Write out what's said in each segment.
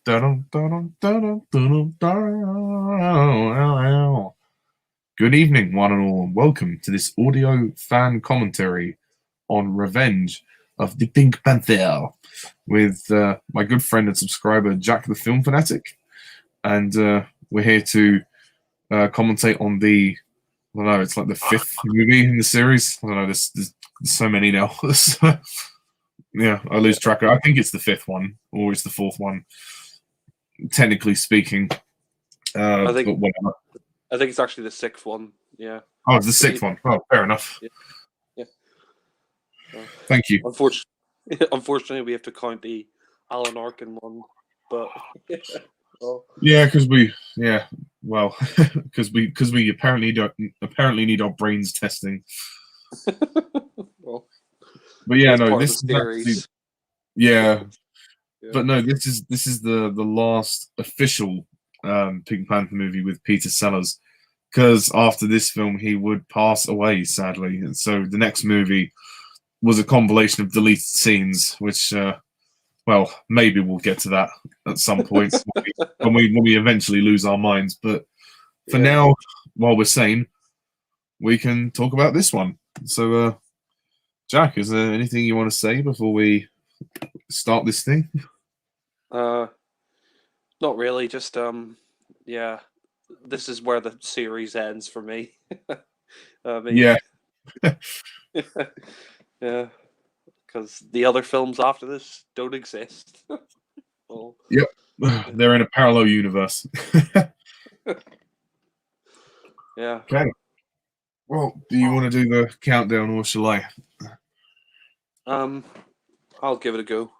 Dun, dun, dun, dun, dun. Good evening, one and all, and welcome to this audio fan commentary on Revenge of the Pink Panther with my good friend and subscriber Jack the Film Fanatic. And we're here to commentate on I don't know, it's like the fifth movie in the series. I don't know, there's so many now. Yeah, I lose track. I think it's the fifth one, or it's the fourth one, technically speaking. I But think whatever. I think it's actually the sixth one. Yeah. Oh, it's the sixth one. Oh, fair enough. Yeah. Yeah. Thank you. Unfortunately, we have to count the Alan Arkin one, but well, Yeah, well, because we apparently need our brains testing. well, But yeah, it's no, part of this the is actually series. yeah, Yeah. but no, this is the last official Pink Panther movie with Peter Sellers, because after this film he would pass away sadly, and so the next movie was a compilation of deleted scenes, which well, maybe we'll get to that at some point when we eventually lose our minds. But for Yeah. now, while we're sane, we can talk about this one. So, Jack, is there anything you want to say before we start this thing? Not really. Just yeah. This is where the series ends for me. I mean, Yeah, yeah, because the other films after this don't exist. Well, yep, yeah. they're in a parallel universe. Yeah. Okay. Well, do you want to do the countdown or shall I? Um, I'll give it a go.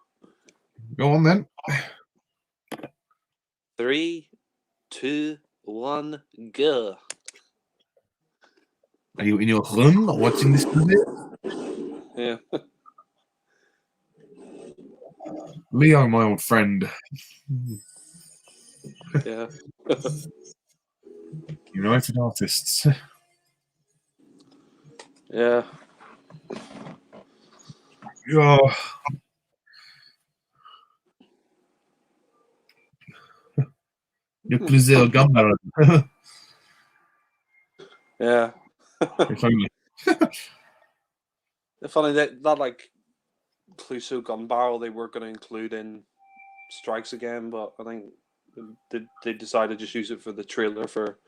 Go on then. 3, 2, 1, go. Are you in your room watching this movie? Yeah. Leo, my old friend. Yeah. United Artists. Yeah. Oh, il y a plusieurs gamins. Yeah. If only. It's funny that like Cluso gun barrel they were going to include in Strikes Again, but I think they decided to just use it for the trailer for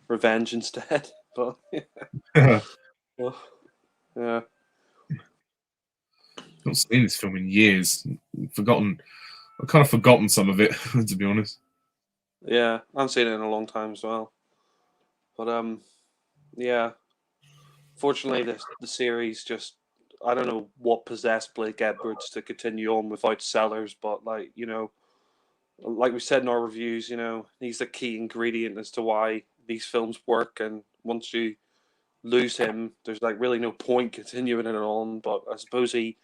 Revenge instead. But well, yeah, Not seen this film in years. Forgotten. I've kind of forgotten some of it, to be honest. yeah, I haven't seen it in a long time as well. But yeah. Fortunately, the series just I don't know what possessed Blake Edwards to continue on without Sellers, but like we said in our reviews, he's the key ingredient as to why these films work. And once you lose him, there's like really no point continuing it on. But I suppose he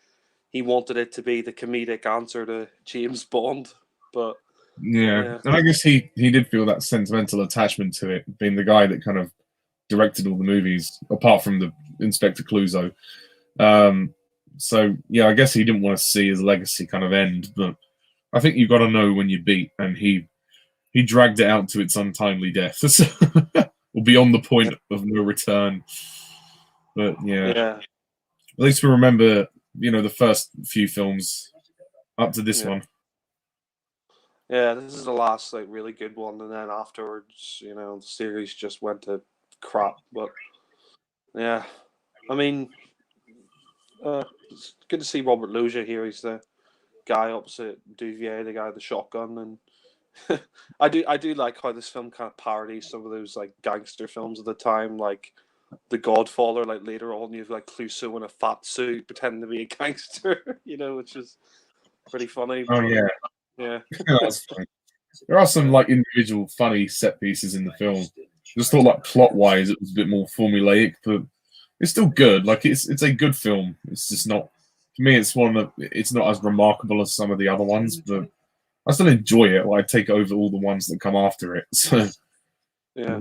wanted it to be the comedic answer to James Bond. But Yeah, yeah, and I guess he did feel that sentimental attachment to it, being the guy that kind of directed all the movies, apart from the Inspector Clouseau. Um, so yeah, I guess he didn't want to see his legacy kind of end, but I think you got to know when you beat, and he dragged it out to its untimely death, or beyond the point of no return. But yeah, yeah, at least we remember, the first few films up to this yeah. one. Yeah, this is the last like really good one, and then afterwards, the series just went to crap. But yeah, I mean, it's good to see Robert Loggia here. He's the guy opposite Duvier, the guy with the shotgun, and I do like how this film kind of parodies some of those like gangster films of the time, like The Godfather. Like later on, you have like Clouseau in a fat suit pretending to be a gangster, which is pretty funny. Oh But yeah, yeah, yeah, that's fine. There are some yeah, like individual funny set pieces in the film. Just thought like plot wise, it was a bit more formulaic, but it's still good. Like it's a good film. It's just not for me. It's not as remarkable as some of the other ones, but I still enjoy it. Like, I take over all the ones that come after it. So yeah.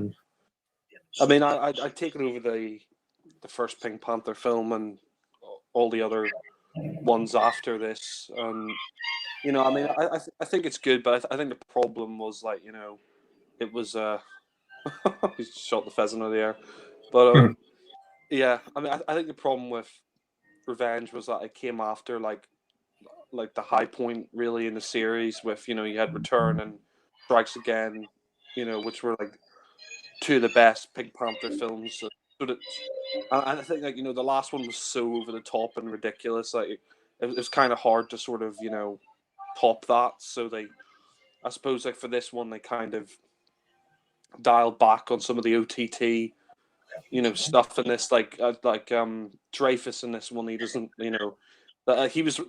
I mean, I'd taken over the first Pink Panther film and all the other ones after this, and I mean, I think it's good, but I think the problem was like, it was he shot the pheasant out of the air, but yeah, I mean, I think the problem with Revenge was that it came after like the high point really in the series with you had Return and Strikes Again, which were like two of the best Pink Panther films. So that, and I think like the last one was so over the top and ridiculous, like it was kind of hard to sort of top that. So I suppose like for this one, they kind of dialed back on some of the OTT stuff in this, like Dreyfus in this one. He doesn't, he was.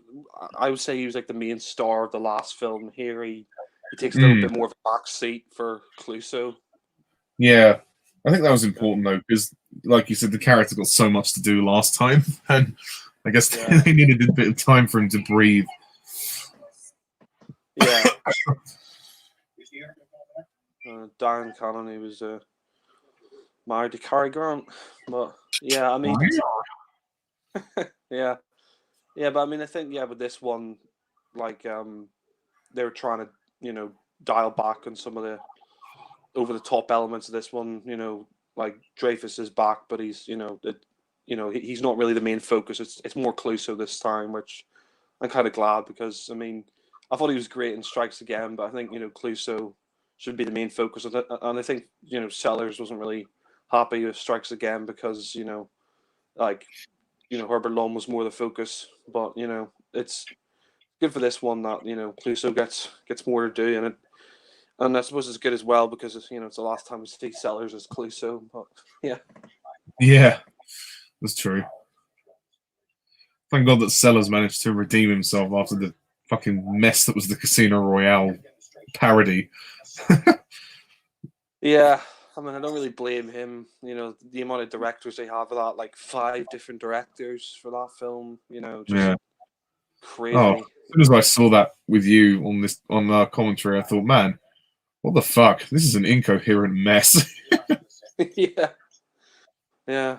I would say he was like the main star of the last film. Here, he takes a little Mm, bit more of a back seat for Clouseau. yeah, I think that was important though, because like you said, the character got so much to do last time, and I guess Yeah, they needed a bit of time for him to breathe. yeah. Diane Cannon, he was married to Cary Grant, but yeah, I mean, yeah, yeah, but I mean, I think yeah, with this one, like they were trying to dial back on some of the over the top elements of this one. Like Dreyfus is back, but he's he's not really the main focus. It's more Clouseau this time, which I'm kind of glad because I mean I thought he was great in Strikes Again, but I think Clouseau should be the main focus of it. And I think Sellers wasn't really happy with Strikes Again because like Herbert Lom was more the focus, but it's good for this one that Clouseau gets more to do, and I suppose it's good as well because it's the last time we see Sellers as Clouseau. But yeah, Yeah, that's true. Thank God that Sellers managed to redeem himself after the fucking mess that was the Casino Royale parody. yeah. I mean, I don't really blame him. The amount of directors they have for that, like 5 different directors for that film. Just Yeah. Oh, as crazy. soon as I saw that with you on our commentary, I thought, man, what the fuck? This is an incoherent mess. Yeah, yeah.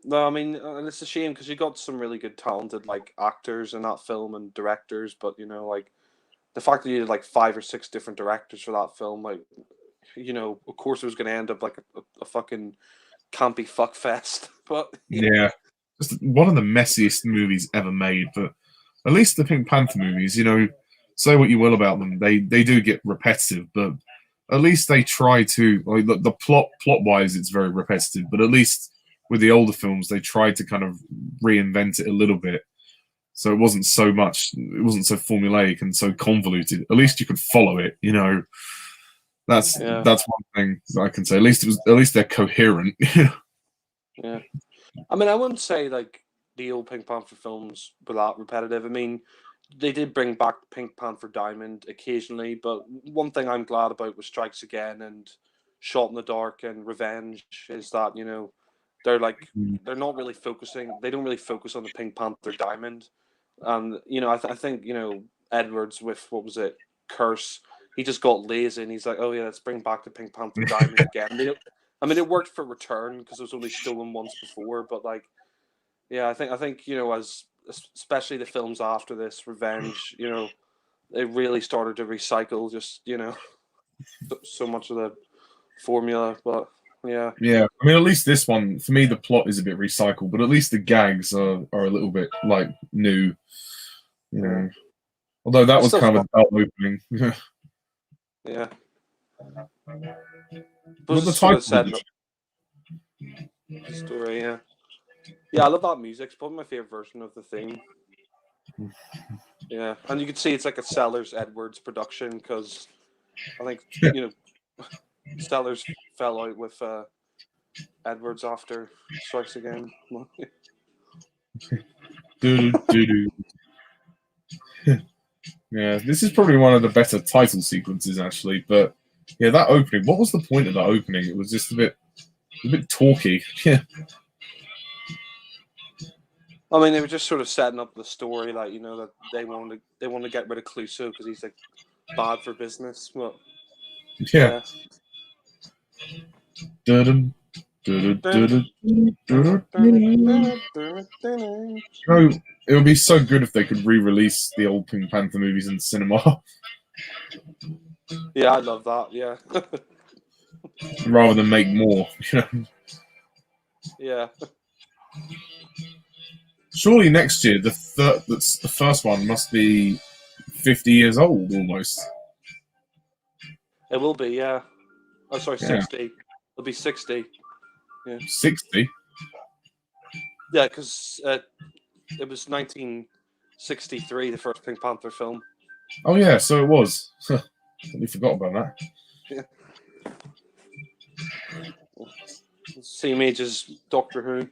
No, I mean, and it's a shame because you got some really good, talented like actors in that film and directors, but like the fact that you had like 5 or 6 different directors for that film, like of course it was going to end up like a fucking campy fuck fest. But yeah, Yeah, just one of the messiest movies ever made. But at least the Pink Panther movies, say what you will about them, they do get repetitive, but at least they try to like the plot wise, it's very repetitive. But at least with the older films, they tried to kind of reinvent it a little bit, so it wasn't so much, it wasn't so formulaic and so convoluted. At least you could follow it. yeah, That's one thing that I can say. At least they're coherent. yeah. I mean, I wouldn't say like the old Pink Panther films were that repetitive. I mean, they did bring back Pink Panther Diamond occasionally, but one thing I'm glad about with Strikes Again and Shot in the Dark and Revenge is that they're like they're not really focusing. They don't really focus on the Pink Panther Diamond, and I think Edwards with what was it Curse. He just got lazy and he's like, oh yeah, let's bring back the Pink Panther Diamond again. I mean, it worked for Return because it was only stolen once before, but like, yeah, I think as especially the films after this, Revenge, they really started to recycle just so much of the formula. But yeah, Yeah, I mean, at least this one for me, the plot is a bit recycled, but at least the gags are a little bit like new. You yeah, know, although that it's was still kind fun. of a dull opening. Yeah, but But the it's sort of title, setting up the story. Yeah, yeah, I love that music. It's probably my favorite version of the theme. Yeah, and you can see it's like a Sellers Edwards production because I think Sellers fell out with Edwards after Strikes Again. doo-doo-doo-doo. Yeah, this is probably one of the better title sequences actually. But yeah, that opening. What was the point of that opening? It was just a bit talky. Yeah, I mean, they were just sort of setting up the story, like that they want to get rid of Clouseau because he's like bad for business. But yeah. yeah, Dun, It would be so good if they could re-release the old Pink Panther movies in cinema Yeah, I love that. Yeah, rather than make more. yeah, Surely next year that's the first one must be 50 years old almost. it will be. Yeah. Oh, sorry, Yeah, 60. It'll be 60. Yeah, 60. yeah, because it was 1963, the first Pink Panther film. Oh yeah, so it was. Totally forgot about that. Yeah. Same age as Doctor Who.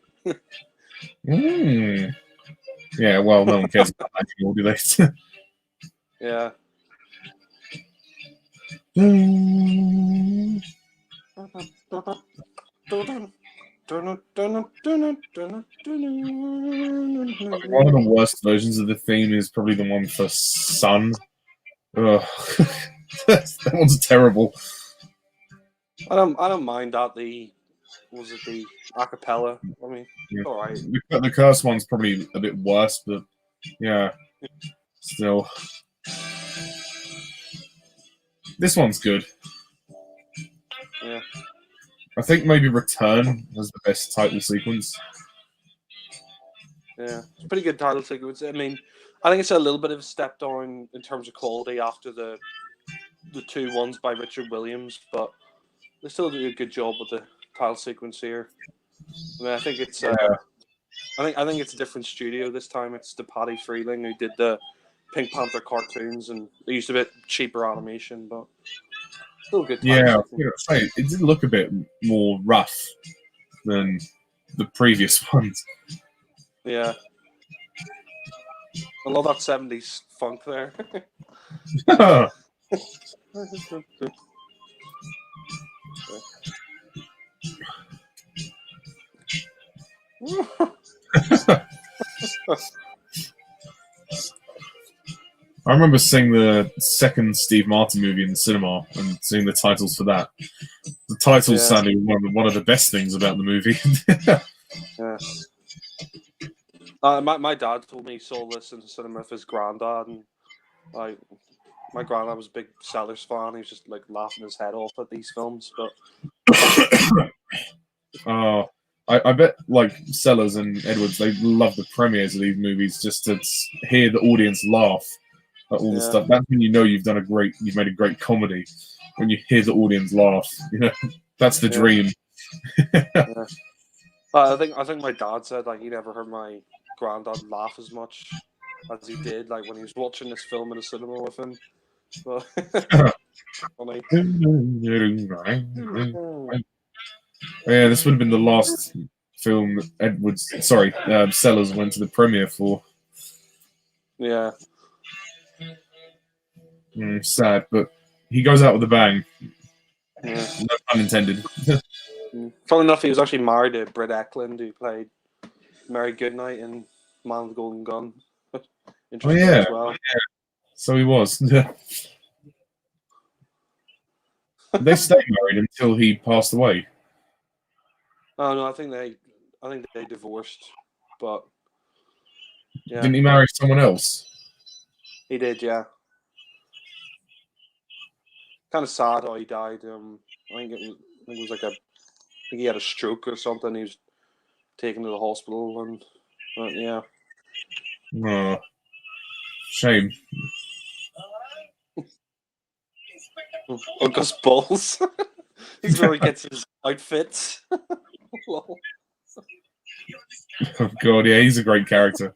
Mm. Yeah, well, no one cares about that anymore, do they? Yeah. One of the worst versions of the theme is probably the one for Sun. Ugh. That one's terrible. I don't mind that the acapella. I mean, Yeah. all right. The curse one's probably a bit worse, but yeah, still. This one's good. Yeah. I think maybe Return has the best title sequence. Yeah, it's a pretty good title sequence. I mean, I think it's a little bit of a step down in terms of quality after the two ones by Richard Williams, but they still do a good job with the title sequence here. I mean, I think it's Yeah, I think it's a different studio this time. It's the Paddy Freeling who did the Pink Panther cartoons, and they used a bit cheaper animation, but still a good title yeah. I was sequence. gonna say it did look a bit more rough than the previous ones. Yeah, I love that '70s funk there. I remember seeing the second Steve Martin movie in the cinema and seeing the titles for that. The titles Yeah, sounded one of the best things about the movie. yeah. My dad told me he saw this in the cinema with his granddad, and like my granddad was a big Sellers fan. He was just like laughing his head off at these films. But uh, I bet like Sellers and Edwards, they love the premieres of these movies just to hear the audience laugh at all the yeah, stuff. That's when you know you've made a great comedy. When you hear the audience laugh, that's the yeah, dream. yeah. I think my dad said like he never heard my granddad laugh as much as he did like when he was watching this film in the cinema with him. But funny. Yeah, this would have been the last film that Sellers went to the premiere for. Yeah, Sad, but he goes out with a bang. yeah. No pun intended. Funny enough, he was actually married to Britt Eklund, who played Mary Goodnight in Man with the Golden Gun. Oh Interesting yeah, as well. so he was. They stayed married until he passed away. Oh no, I think they divorced, but yeah, Didn't he marry someone else? he did. Yeah, kind of sad how he died. I think it was like I think he had a stroke or something. He was taken to the hospital, and yeah, Oh, shame. Gus Balls. He's where he gets his outfits. Lol. Oh god, yeah, he's a great character.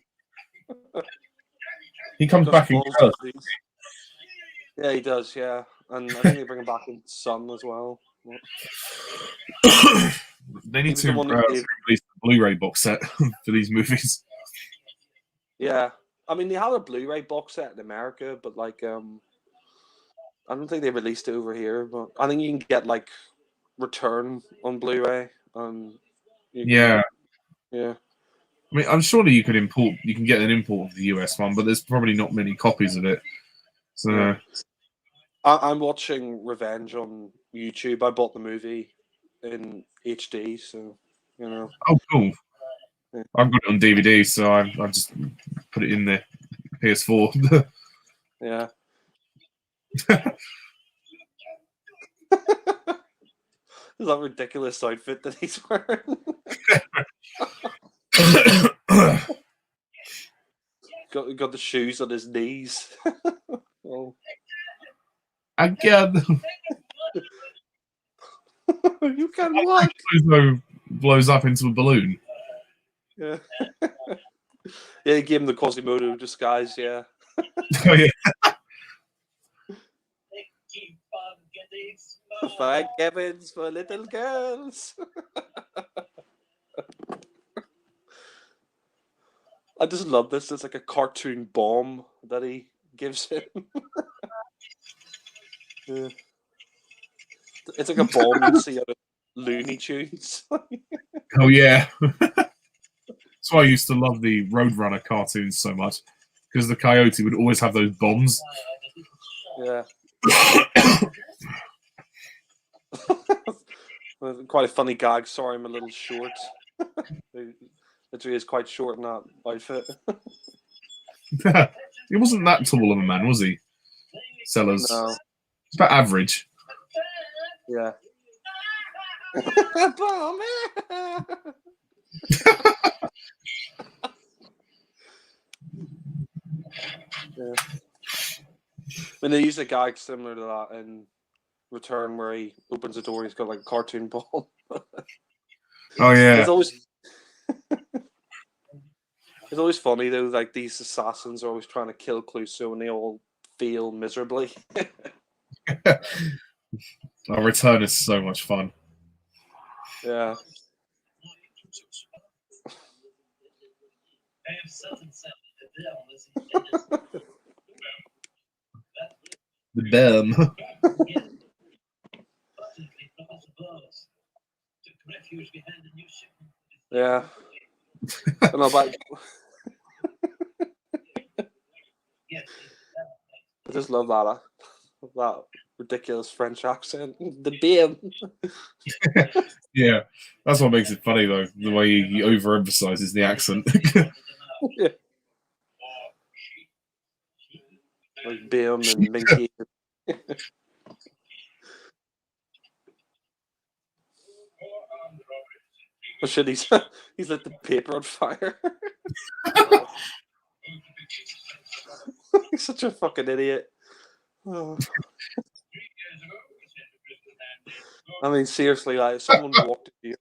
He comes Gus back in Balls, Curse. please. Yeah, he does. Yeah, and I think they bring him back in Sun as well. They He need was the to one that gave. release the Blu-ray box set for these movies. Yeah, I mean they had a Blu-ray box set in America, but like I don't think they released it over here. But I think you can get like Return on Blu-ray. You can, Yeah, yeah, I mean, I'm surely you can get an import of the US one, but there's probably not many copies of it. yeah. So I'm watching Revenge on YouTube. I bought the movie in HD, so you know. Oh, cool. Yeah. I've got it on DVD, so I've just put it in the PS4. Yeah. Is that ridiculous outfit that he's wearing? got the shoes on his knees. Oh. Again, You can walk. blows up into a balloon. Yeah. Yeah, he gave him the Quasimodo disguise, yeah. Oh yeah. 5 cabins for little girls. I just love this. It's like a cartoon bomb that he gives him. Yeah. It's like a bomb you'd see out of Looney Tunes. Oh yeah. That's why I used to love the Roadrunner cartoons so much, because the coyote would always have those bombs. Yeah. Quite a funny gag. Sorry, I'm a little short. Literally is quite short in that outfit. He wasn't that tall of a man, was he? Sellers. No. It's about average. Yeah. Yeah. When they use a gag similar to that in Return, where he opens the door, he's got like a cartoon ball. Oh yeah. It's always it's always funny though. Like these assassins are always trying to kill Clouseau, and they all fail miserably. Our Return is so much fun. Yeah. The Bem. Yeah. I don't know about. I just love that ridiculous French accent. The BM. Yeah, that's what makes it funny though. The way he overemphasizes the accent. Yeah. Like BM and Minky. Oh shit, he's lit the paper on fire. He's such a fucking idiot. Oh. I mean, seriously, like if someone walked at you.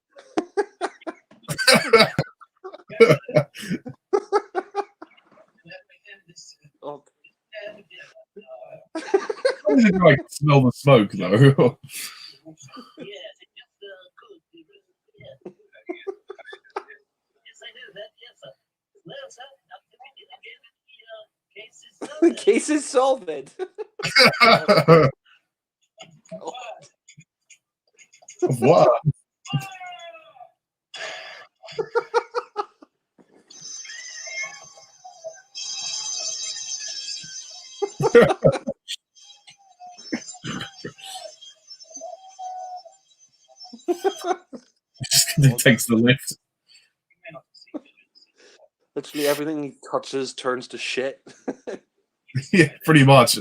Oh. How did I smell the smoke though? The case is solved. What? Just takes the lift. Literally everything he touches turns to shit. Yeah, pretty much.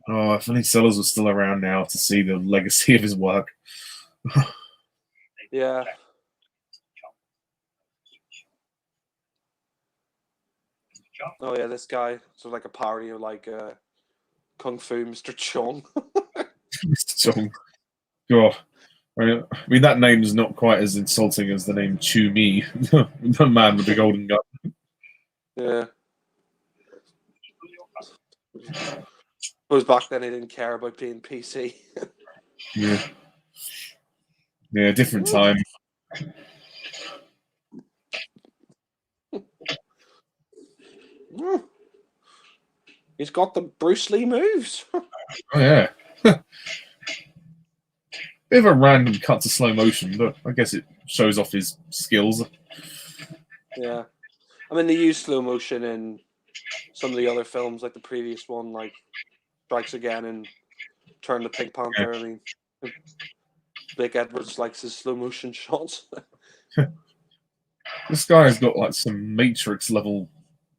Oh, if only Sellers was still around now to see the legacy of his work. Yeah. Oh yeah, this guy sort of like a parody of like Kung Fu Mr. Chong. Mr. Chong. God. I mean, that name is not quite as insulting as the name Chew Me, the man with the golden gun. Yeah. Suppose back then he didn't care about being PC. Yeah. Yeah, different time. He's got the Bruce Lee moves. Oh, yeah. Bit of a random cut to slow motion, but I guess it shows off his skills. Yeah. I mean, they use slow motion in some of the other films, like the previous one, like Strikes Again and Turn the Pink Panther. Yeah. I mean, Blake Edwards likes his slow motion shots. This guy has got like some Matrix level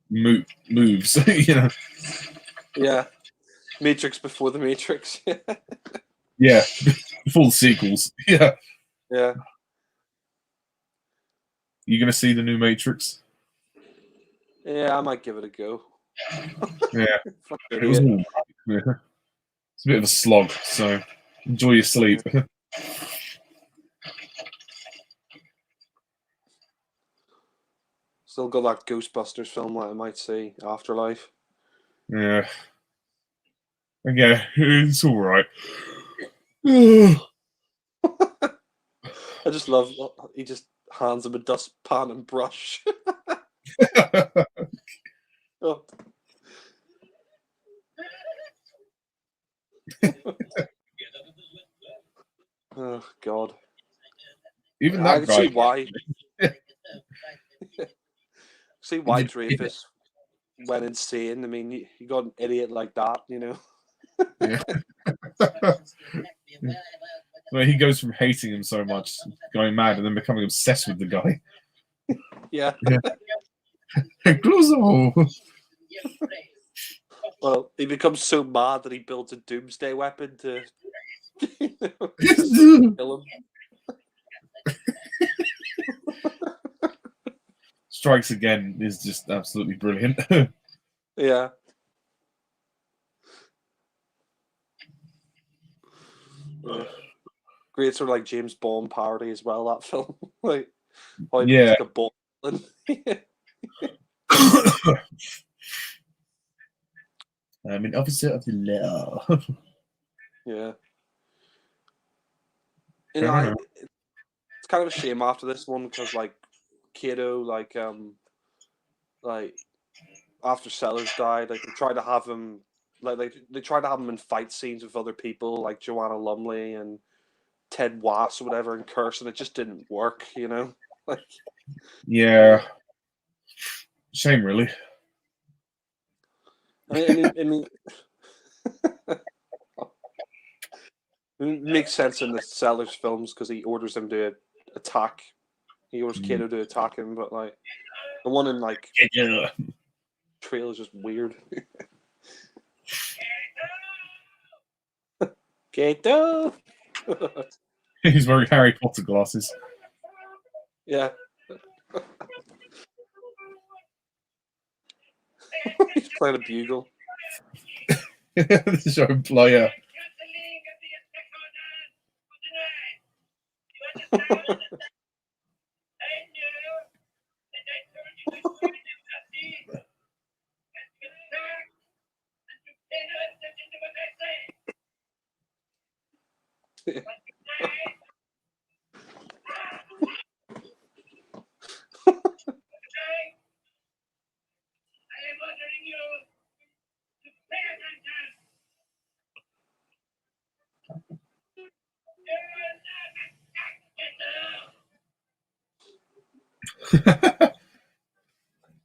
moves, you know. Yeah, Matrix before the Matrix. Yeah, full sequels. Yeah, Yeah, you gonna see the new Matrix? yeah, I might give it a go. Yeah, Fuck it was idiot. all right. Yeah. It's a bit of a slog, so enjoy your sleep. Still got that Ghostbusters film that I might see, Afterlife. Yeah, yeah, it's all right. Yeah, I just love he just hands him a dustpan and brush. Oh, oh God. even I that can guy. see why. Yeah, See he why did. Dreyfus went insane. I mean, you got an idiot like that, you know. Yeah. Well, he goes from hating him so much, going mad, and then becoming obsessed with the guy. Yeah. Yeah. Incluso. Well, he becomes so mad that he builds a doomsday weapon to kill him. Strikes Again is just absolutely brilliant. Yeah. Yeah. Great sort of like James Bond parody as well, that film. Like how he becomes Yeah. like a Bond villain. I'm an officer of the law. Yeah. I don't know. It's kind of a shame after this one because like Kato, like after Sellers died, like they tried to have him like they tried to have him in fight scenes with other people like Joanna Lumley and Ted Wass or whatever and Curse, and it just didn't work, you know? Like Yeah. Shame, really. I mean it makes sense in the Sellers films because he orders him to attack. He orders Mm. Kato to attack him, but like the one in like Yeah. Trail is just weird. Kato. He's wearing Harry Potter glasses. Yeah. He's playing a bugle. The show player.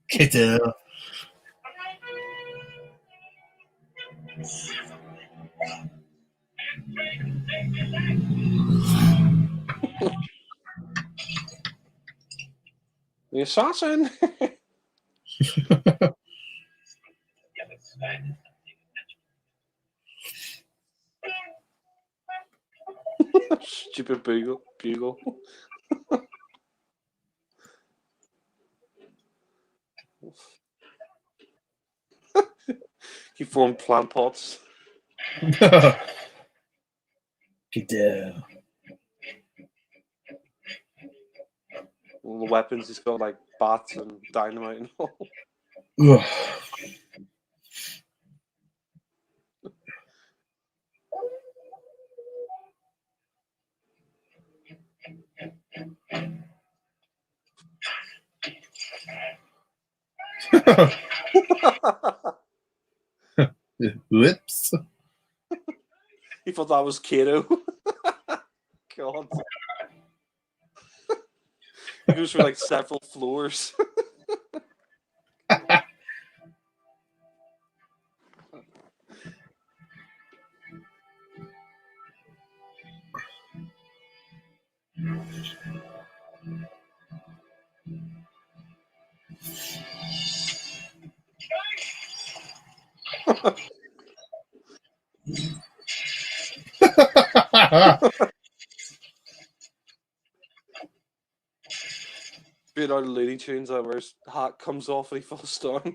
Kiddo. The assassin. Stupid bugle. He formed plant pots. Kiddo. All the weapons he's got like bats and dynamite and all. Ugh. Whoops. He thought that was Kato. God. He goes through like several floors. Straight out of Looney Tunes, where his hat comes off and he falls down.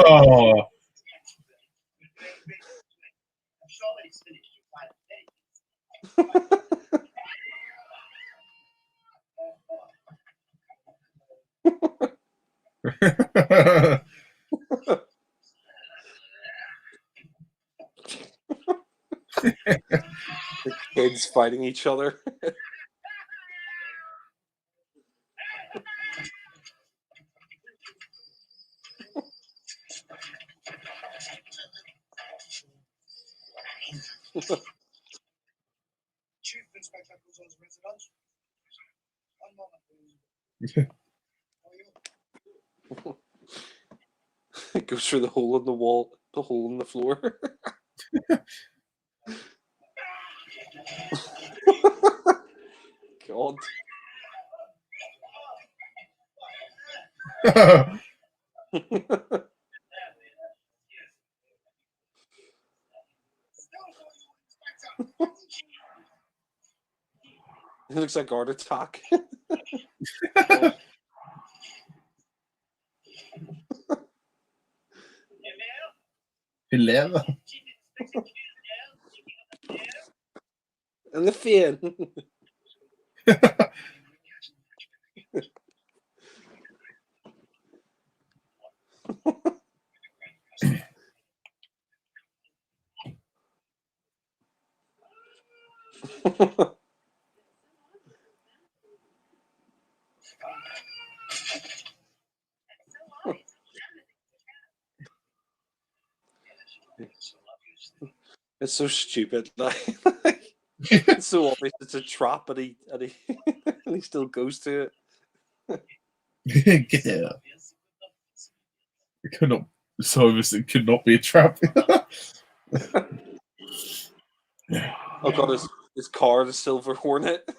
Oh. The kids fighting each other. It goes through the hole in the wall, the hole in the floor. God. It looks like Art Attack. Hilarious. And the fan. It's so stupid. Like, it's so obvious it's a trap, and he still goes to it. Get out. It could not. So obvious it could not be a trap. Oh God, his car, the Silver Hornet.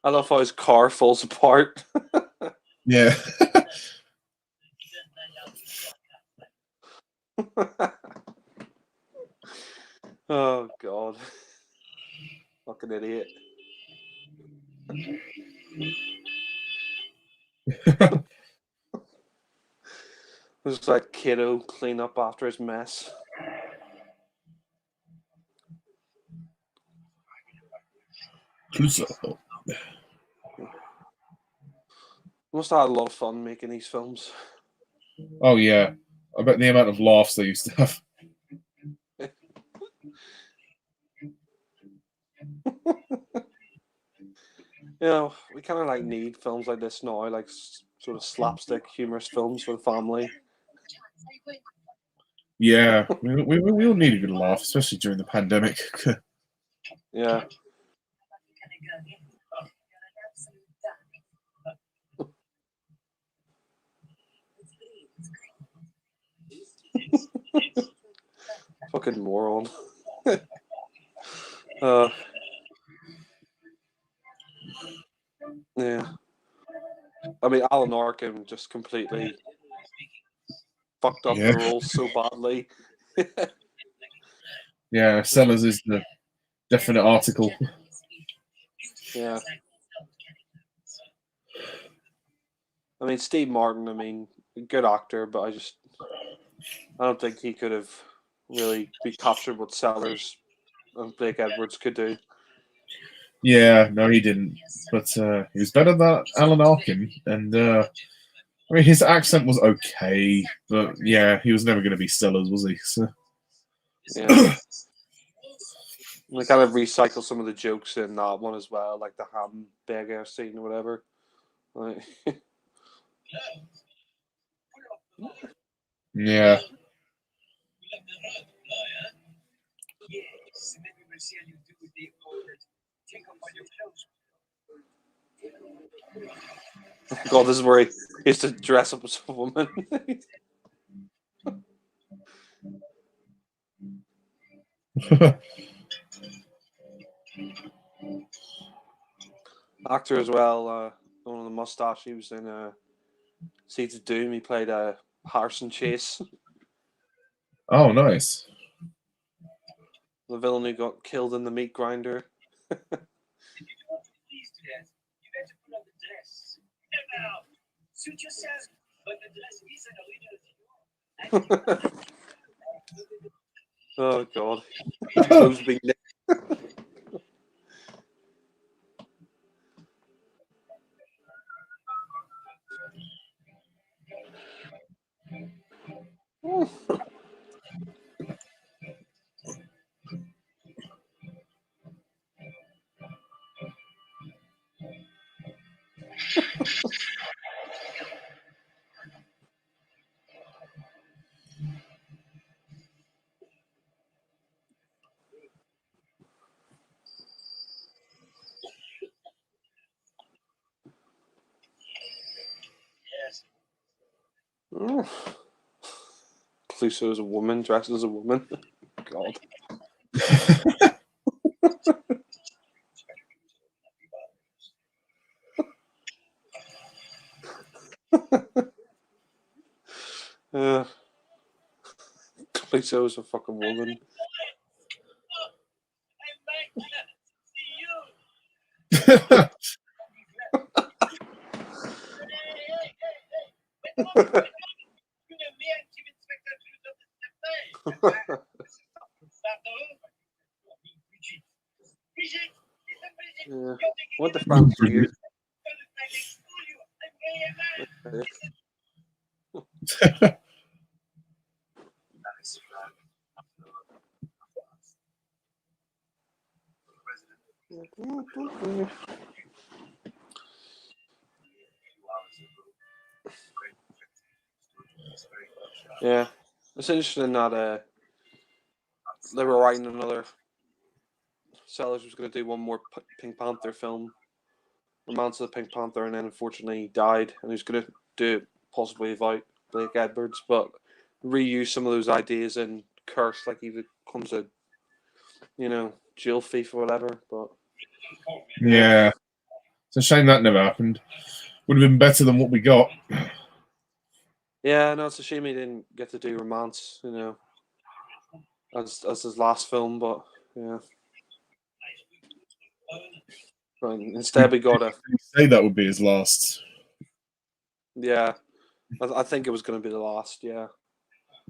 I love how his car falls apart. Yeah. Oh God, fucking idiot. There's like kiddo clean up after his mess. Must have had a lot of fun making these films. Oh yeah. I bet the amount of laughs they used to have. You know, we kind of like need films like this now, like sort of slapstick, humorous films for the family. Yeah, we all need a good laugh, especially during the pandemic. Yeah. Fucking moron. Yeah. I mean, Alan Arkin just completely fucked up Yeah, the role so badly. yeah. Sellers is the definite article. Yeah. I mean, Steve Martin, I mean, good actor, but I don't think he could have really recaptured what Sellers and Blake Edwards could do. Yeah, no, he didn't. But he was better than Alan Arkin, and I mean, his accent was okay, but yeah, he was never going to be Stellar's, was he? So, Yeah, they kind of recycle some of the jokes in that one as well, like the hamburger scene or whatever. Like, yeah. God, this is where he used to dress up as a woman. Actor as well, the one with the mustache. He was in Seeds of Doom. He played Harrison Chase, Oh, nice. the villain who got killed in the meat grinder. Oh God, his clothes being nicked. Cluso as a woman, dressed as a woman. God. Uh, Cluso as a fucking woman. Yeah. What the French weird. Yeah. It's interesting that they were writing another. Sellers was going to do one more Pink Panther film, Romance of the Pink Panther, and then unfortunately he died, and he was going to do it possibly without Blake Edwards, but reuse some of those ideas in Curse, like he becomes a, jail thief or whatever. But yeah, Yeah. It's a shame that never happened. Would have been better than what we got. yeah, no, it's a shame he didn't get to do Romance, as his last film, but yeah. But instead, we got a Say that would be his last. yeah. I think it was going to be the last. Yeah,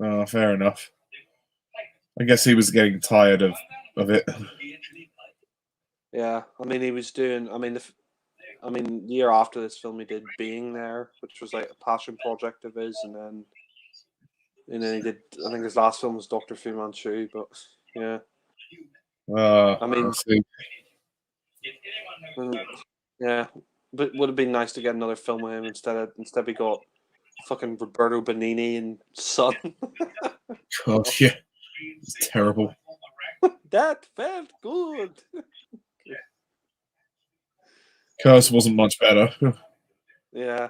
Oh, fair enough. I guess he was getting tired of it. yeah. I mean, he was doing. Year after this film, he did Being There, which was like a passion project of his, and then he did. I think his last film was Doctor Fu Manchu, but yeah. I I mean, see. mm, yeah, but would have been nice to get another film with him instead we got fucking Roberto Benigni and Son. God, yeah, it's terrible. That felt good. Curse wasn't much better. Yeah,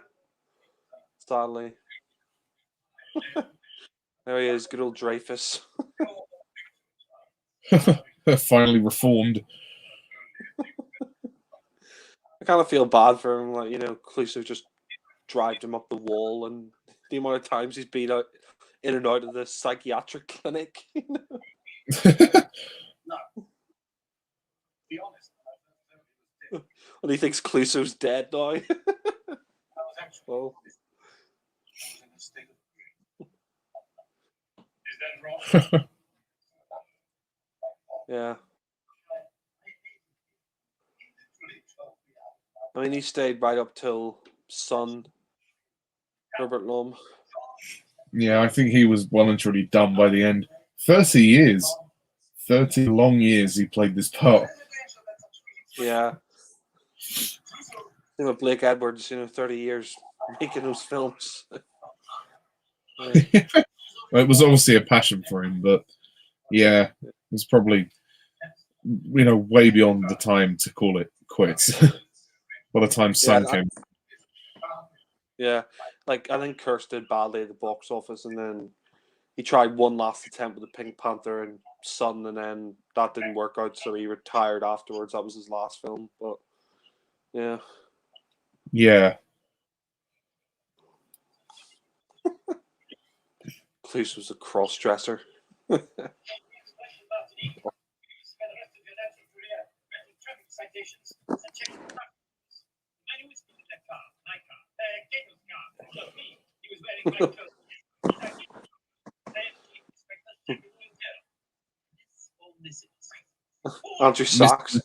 sadly. There he is, good old Dreyfus. Finally reformed. I kind of feel bad for him, like Cluso just dragged him up the wall, and the amount of times he's been out in and out of the psychiatric clinic. And he thinks Cluso's dead now. Well, yeah. I mean, he stayed right up till Son, Herbert Lom. Yeah, I think he was well and truly done by the end. 30 years. 30 long years he played this part. Yeah. Same with Blake Edwards, 30 years making those films. Yeah. It was obviously a passion for him, but yeah, it was probably way beyond the time to call it quits. By the time Yeah, Sun came. yeah. Like, I think Kurtz did badly at the box office, and then he tried one last attempt with the Pink Panther and Son, and then that didn't work out, so he retired afterwards. That was his last film, but yeah. Yeah. Cleese was a cross-dresser. Andrew Sachs.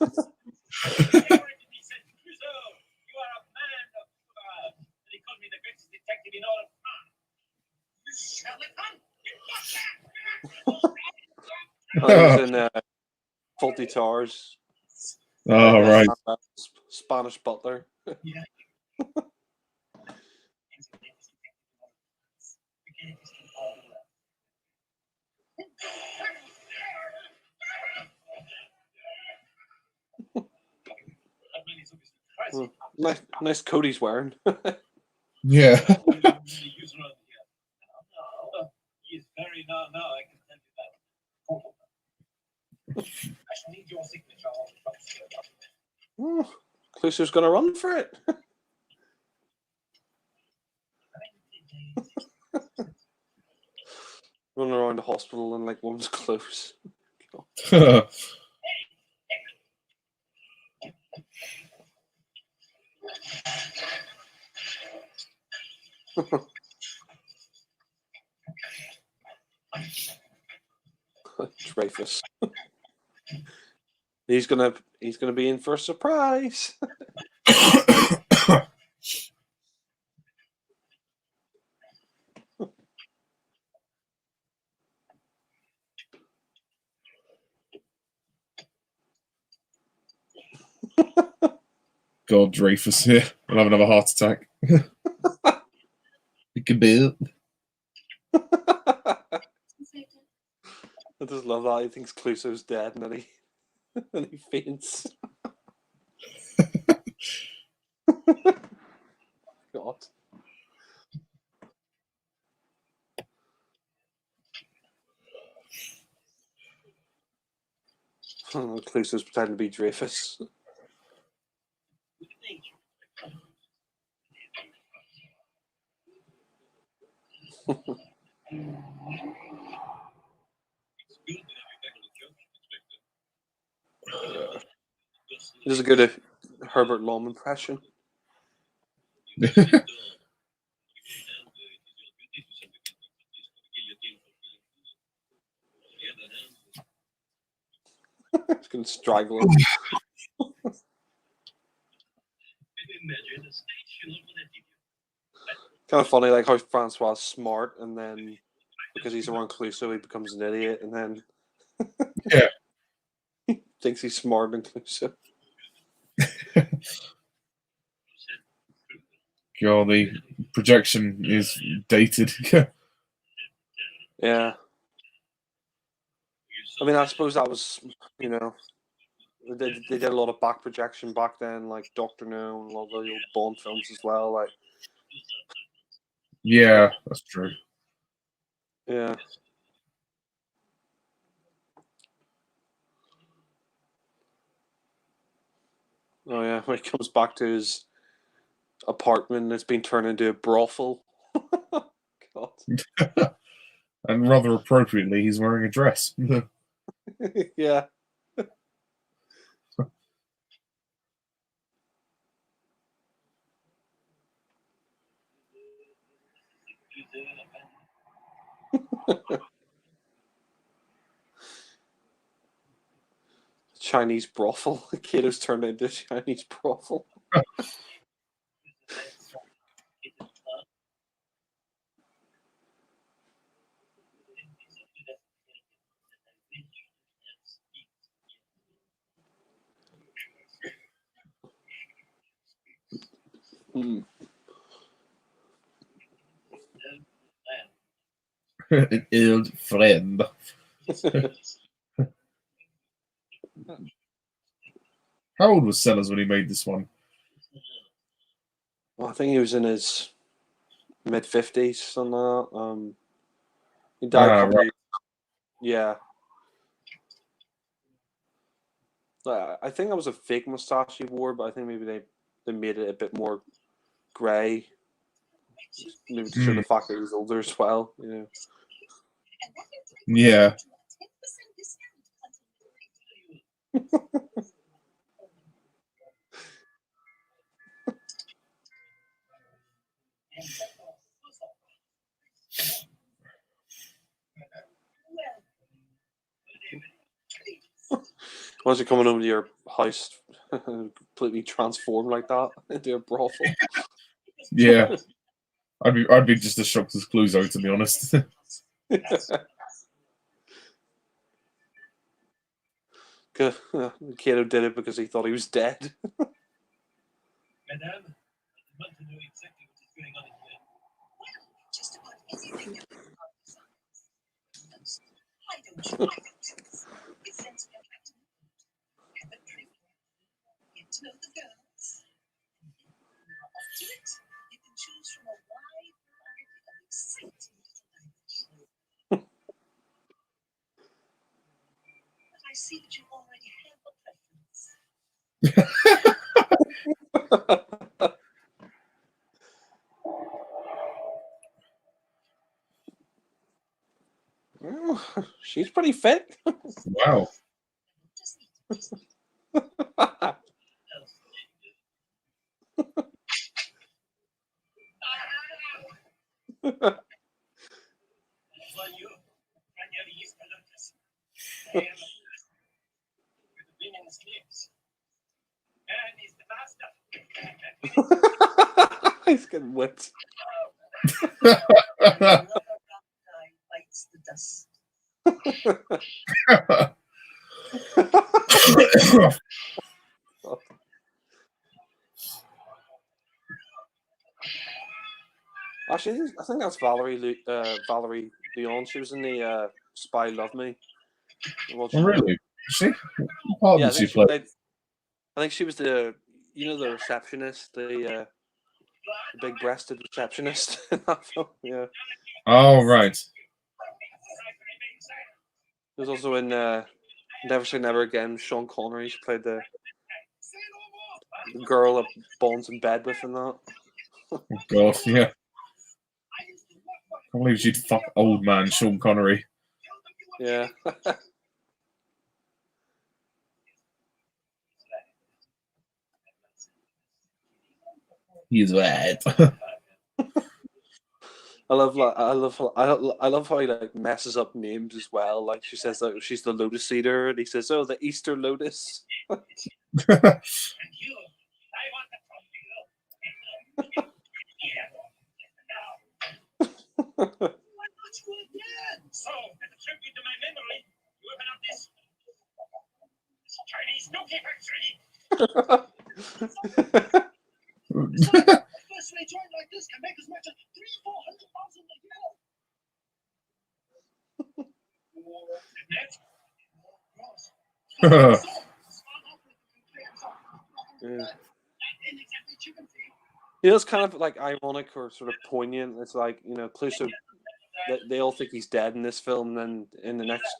He was in Faulty Towers. Oh, right. Spanish butler. Nice coat he's wearing. Yeah. Clouseau's going to run for it. Running around the hospital and like one's close. Dreyfus. He's gonna be in for a surprise. God, Dreyfus here. I'll have another heart attack. It could be it. I just love that. He thinks Clouseau's dead, and then he faints. God. Clouseau's pretending to be Dreyfus. This is a good Herbert Lom impression. It's going to strangle him. Kind of funny, like how Francois is smart, and then because he's around Clouseau, he becomes an idiot, and then yeah, thinks he's smarter than Clouseau. God, the projection is dated. Yeah. I mean, I suppose that was, they did a lot of back projection back then, like Doctor No and a lot of the old Bond films as well. Like, yeah, that's true. yeah. Oh yeah, when he comes back to his apartment, it's been turned into a brothel. God. And rather appropriately, he's wearing a dress. Yeah. Chinese brothel. The kid has turned into a Chinese brothel. Hmm. An old friend. How old was Sellers when he made this one? Well, I think he was in his mid-50s, something like that. He died a couple Right. of yeah. I think that was a fake mustache he wore, but I think maybe they made it a bit more grey, maybe to show the fact that he was older as well. You know. Yeah. Once you're coming over to your house, completely transformed like that into a brothel. Yeah. I'd be just as shocked as Cluzo, to be honest. Kato did it because he thought he was dead. She's pretty fit. Wow. He's getting whipped. Actually, I think that's Valerie Leon. She was in the Spy Love Me. Oh, really? She? What part Yeah, I did she think she play? played. I think she was the the receptionist, the big-breasted receptionist in that film. Yeah, Oh, right. she was also in Never Say Never Again. Sean Connery. She played the girl that Bond's in bed with in that. Oh, God, yeah. I can't believe she'd fuck old man Sean Connery. Yeah. He's right. I love how he like messes up names as well. Like she says that she's the Lotus Eater, and he says, "Oh, the Easter Lotus." Yeah. It's kind of like ironic or sort of poignant. It's like Cluso. They all think he's dead in this film, and then in the next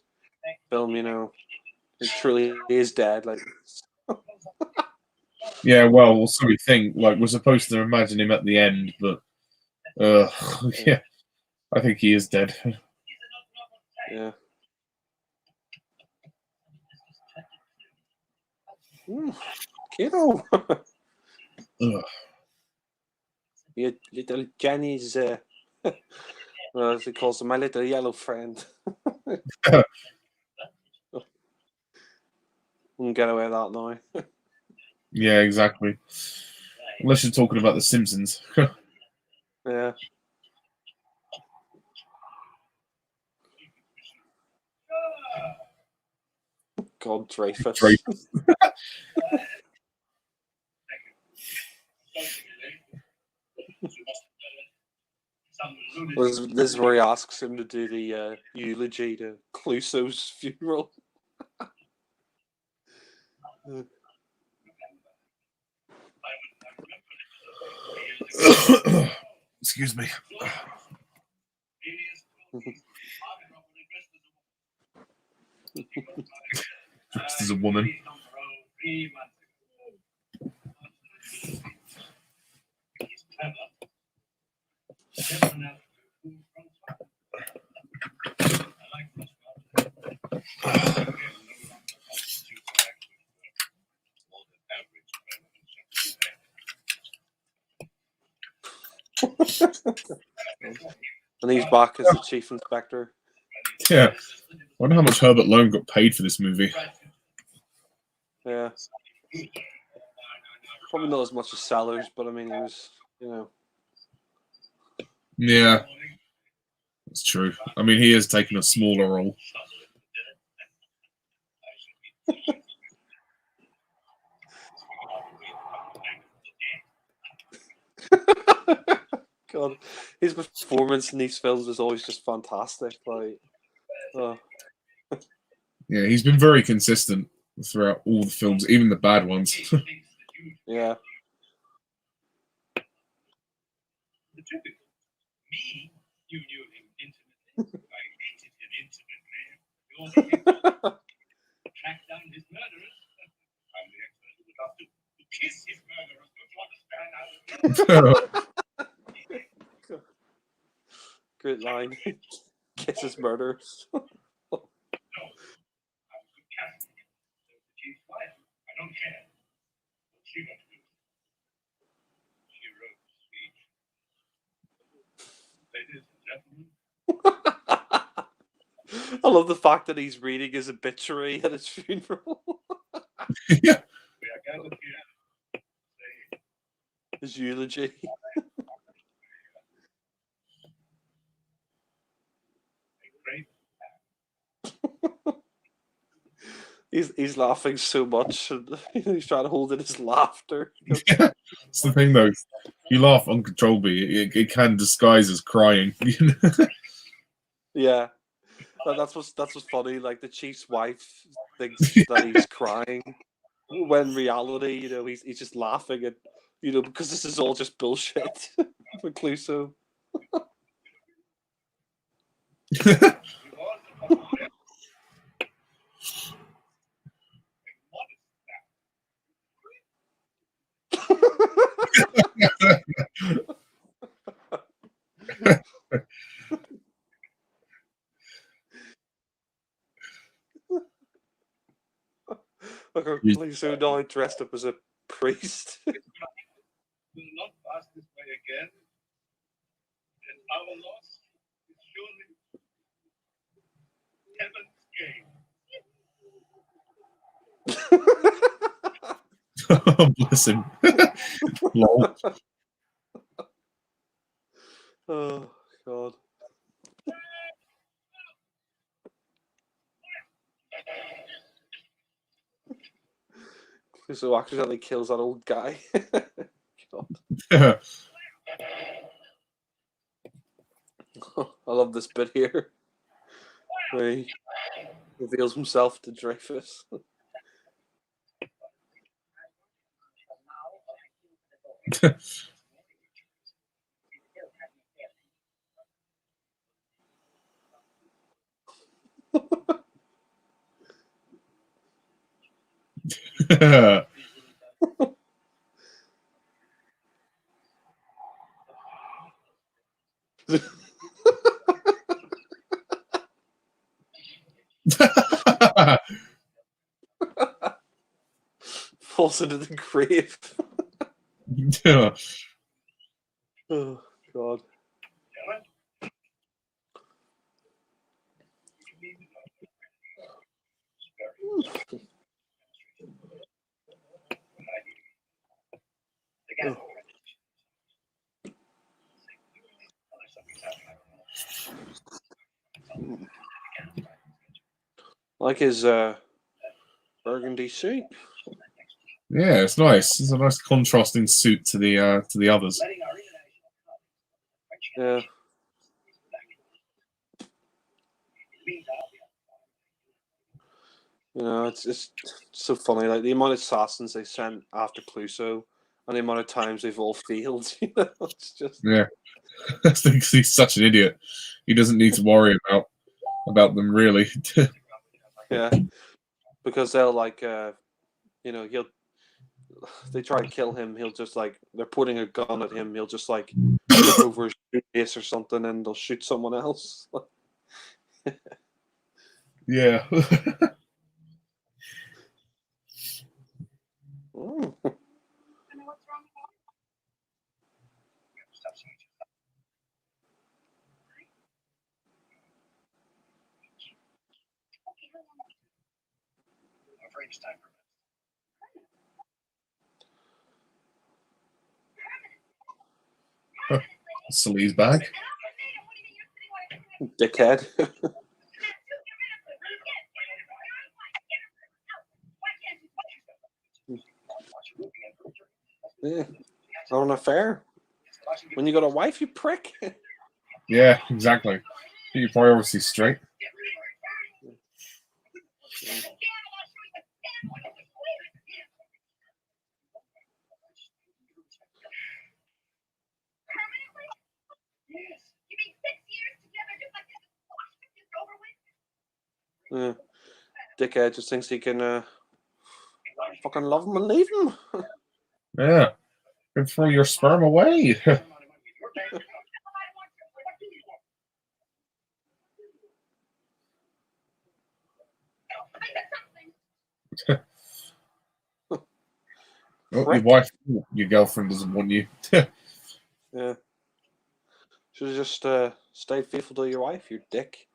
film, he truly is dead. Like, Yeah, well, so we think. Like, we're supposed to imagine him at the end, but yeah, I think he is dead. yeah. Kiddo. You little Jenny's, as he calls him, my little yellow friend. Wouldn't get away with that now. Yeah, exactly. Unless you're talking about The Simpsons. Yeah. God, Dreyfus. Dreyfus. This is where he asks him to do the eulogy to Clouseau's funeral. Excuse me. Dressed as a woman. And he's back as the chief inspector. Yeah. I wonder how much Herbert Lone got paid for this movie. Yeah. Probably not as much as Sellers, but I mean, he was, you know. Yeah. That's true. I mean, he has taken a smaller role. God, his performance in these films is always just fantastic. Like, Yeah, he's been very consistent throughout all the films, even the bad ones. yeah. Great line. Kiss his murderers. I love the fact that he's reading his obituary at his funeral. Yeah. His eulogy. He's laughing so much, and he's trying to hold in his laughter. Yeah. It's the thing, though. You laugh uncontrollably. It can disguise as crying. Yeah, that's what's funny. Like the chief's wife thinks that he's crying, when in reality, you know, he's just laughing at, you know, because this is all just bullshit for Clouseau. Look, Clouseau now dressed up as a priest. Bless him. Lol. Oh God. Clouseau accidentally kills that old guy. God. I love this bit here where he reveals himself to Dreyfus. Falls into the grave. Oh God. like his burgundy suit. Yeah, it's nice. It's a nice contrasting suit to the others. Yeah. You know, it's so funny. Like the amount of assassins they sent after Cluso, and the amount of times they've all failed. You know, it's just Yeah, because he's such an idiot. He doesn't need to worry about them really. yeah, because they'll like you know they try to kill him. He'll just like they're putting a gun at him. He'll just like look over his face or something, and they'll shoot someone else. Yeah. Mm. Sleaze bag. Dickhead. Yeah, on an affair. When you got a wife, you prick. Yeah, exactly. Get your priorities straight. Yeah. Dickhead just thinks he can fucking love him and leave him. Yeah. And throw your sperm away. Oh, your Prick. wife, your girlfriend doesn't want you. Yeah. Should have just stayed faithful to your wife, you dick.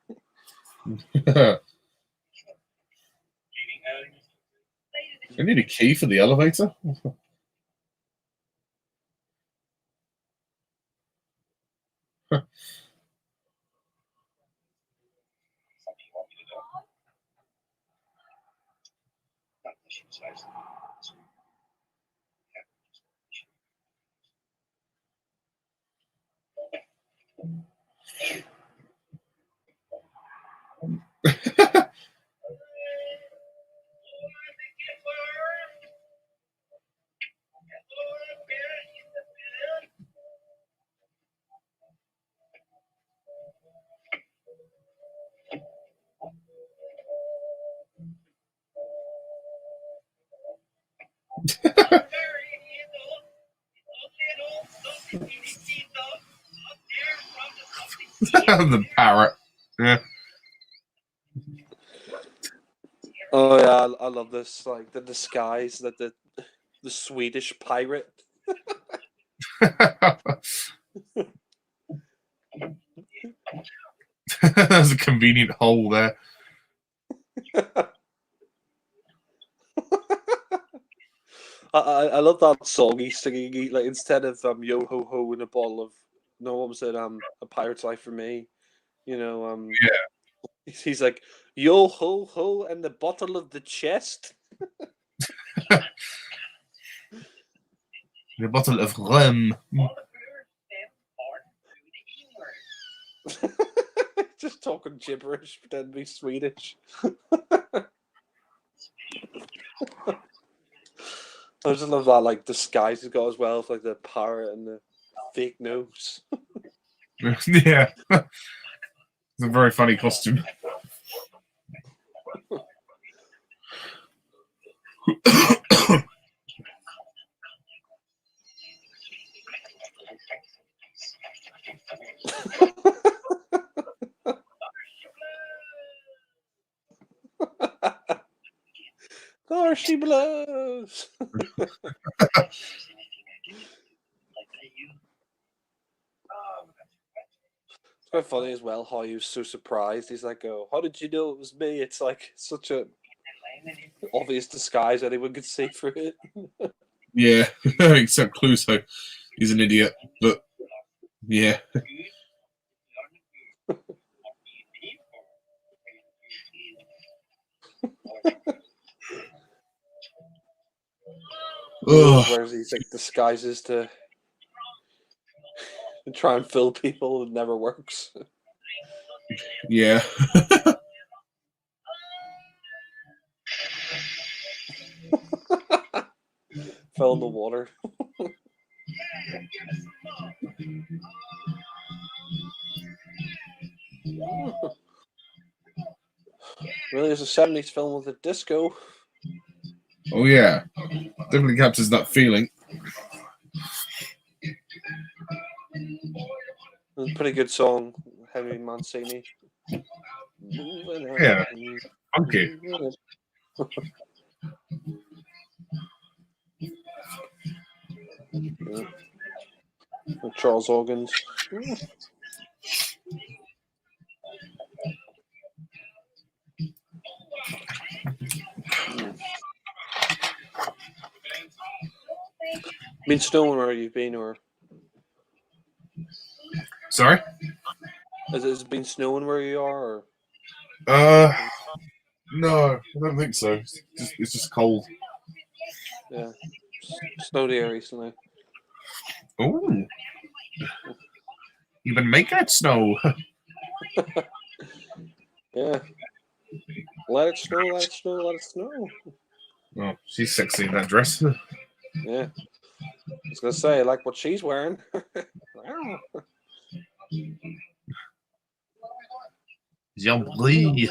I need a key for the elevator. The parrot. Yeah. Oh yeah, I love this. Like the disguise that the Swedish pirate. There's a convenient hole there. I love that song he's singing. Like instead of yo ho ho in a bottle of no, what was it? A pirate's life for me. You know, he's like yo ho ho and the bottle of the chest. The bottle of rum. Just talking gibberish, pretend to be Swedish. I just love that like disguise he's got as well, with, like the parrot and the fake nose. Yeah. It's a very funny costume. There she blows. It's quite funny as well how he was so surprised. He's like, "Oh, how did you know it was me?" It's like such a obvious disguise anyone could see through it. Yeah. Except Cluso. He's an idiot. But yeah. He always Ugh, wears these like disguises to try and fool people. It never works. yeah. Fell in the water. Really, it's a '70s film with a disco. Oh yeah. Definitely captures that feeling. It's a pretty good song, Henry Mancini. Moving Yeah. on, Funky. moving on. With Charles Hawkins. Been snowing where you've been, or Sorry? has it been snowing where you are? Or Uh no, I don't think so. It's just cold. yeah, snowed here recently. Oh, you've been making it snow. Yeah, let it snow, let it snow, let it snow. Oh, she's sexy in that dress. Yeah, I was gonna say I like what she's wearing. Wow. Jean-Brie.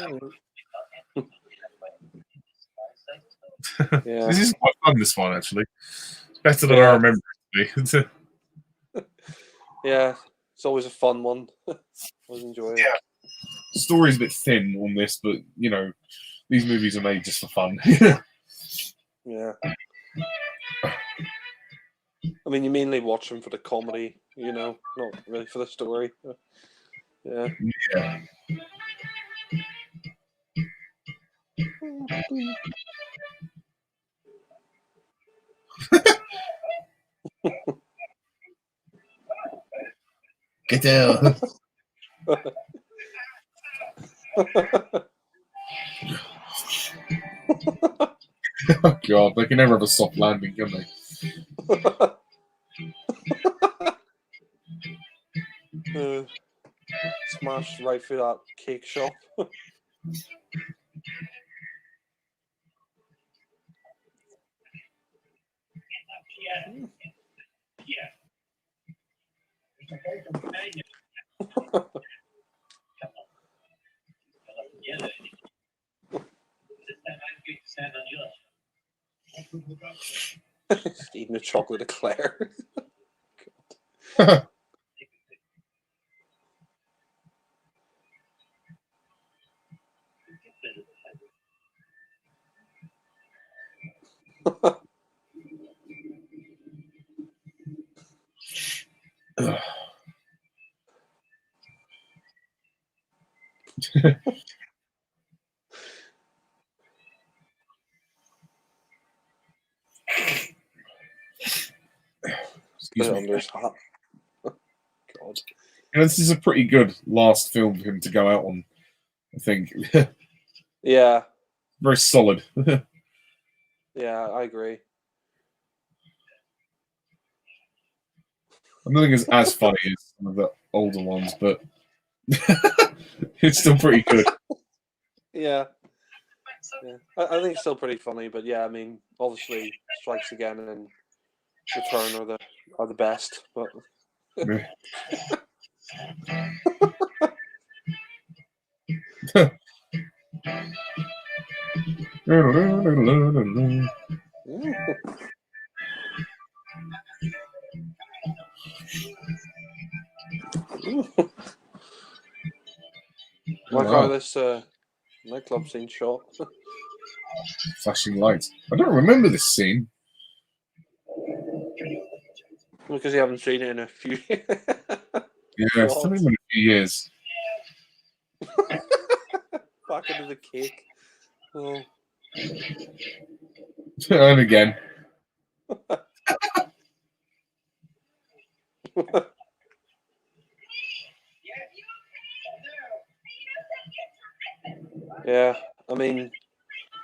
Yeah, This is quite fun, this one, actually. It's better than I yeah, remember it to be. yeah. It's always a fun one. Always enjoy it. Yeah. The story's a bit thin on this, but, you know, these movies are made just for fun. Yeah. I mean, you mainly watch them for the comedy, not really for the story. Yeah. Yeah. Get out. Oh, God. They can never have a soft landing, can they? Smashed right through that cake shop. Eating a chocolate eclair. Put Excuse it me. under his hat. God. You know, this is a pretty good last film for him to go out on, I think. Yeah, Very solid. yeah, I agree. I don't think it's as funny as some of the older ones, but it's still pretty good. Yeah, yeah. I think it's still pretty funny, but yeah, I mean, obviously, Strikes Again and Return are the best, but like how Wow, this nightclub scene shot. flashing lights. I don't remember this scene. Because you haven't seen it in a few Yeah, it's only God. been a few years. Back into the cake. Oh. And again. Yeah, I mean,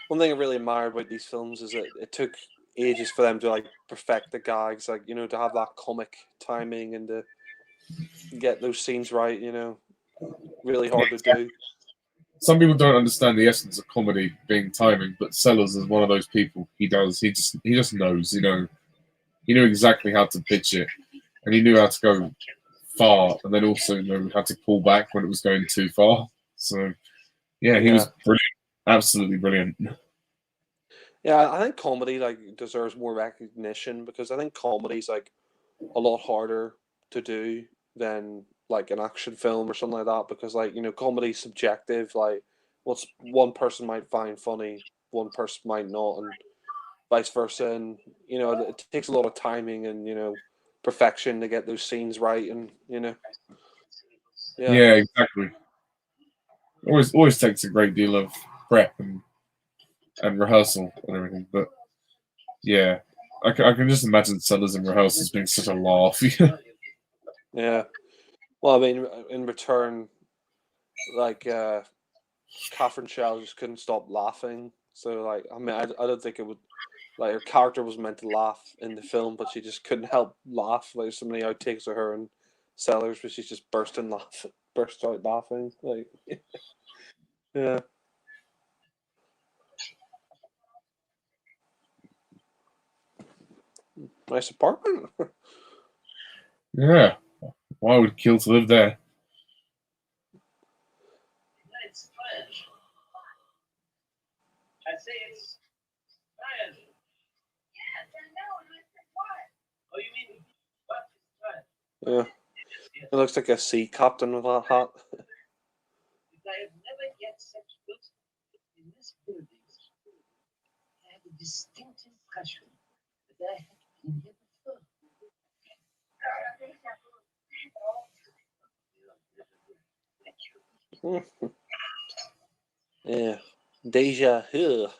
one thing I really admire about these films is that it took ages for them to like perfect the gags, like to have that comic timing and to get those scenes right. Really hard to do. Some people don't understand the essence of comedy being timing, but Sellers is one of those people. He does. He just knows. He knew exactly how to pitch it, and he knew how to go far, and then also knew how to pull back when it was going too far. So yeah, he Yeah, was brilliant, absolutely brilliant. yeah. I think comedy like deserves more recognition because I think comedy's like a lot harder to do than like an action film or something like that because like comedy's subjective. Like what's one person might find funny, one person might not, and vice versa. And it takes a lot of timing and perfection to get those scenes right. And yeah, Yeah, exactly. Always takes a great deal of prep and rehearsal and everything. But yeah, I can just imagine Sellers and rehearsals being such a laugh. yeah. Well, I mean, in return, like Catherine Shell just couldn't stop laughing. So like, I mean, I don't think it would like her character was meant to laugh in the film, but she just couldn't help laugh. Like so many outtakes of her and Sellers, where she's just burst out laughing. Like, yeah, nice apartment. Yeah, why would kill to live there? Yeah, it looks like a sea captain with that hat. Yeah, Deja. Ugh.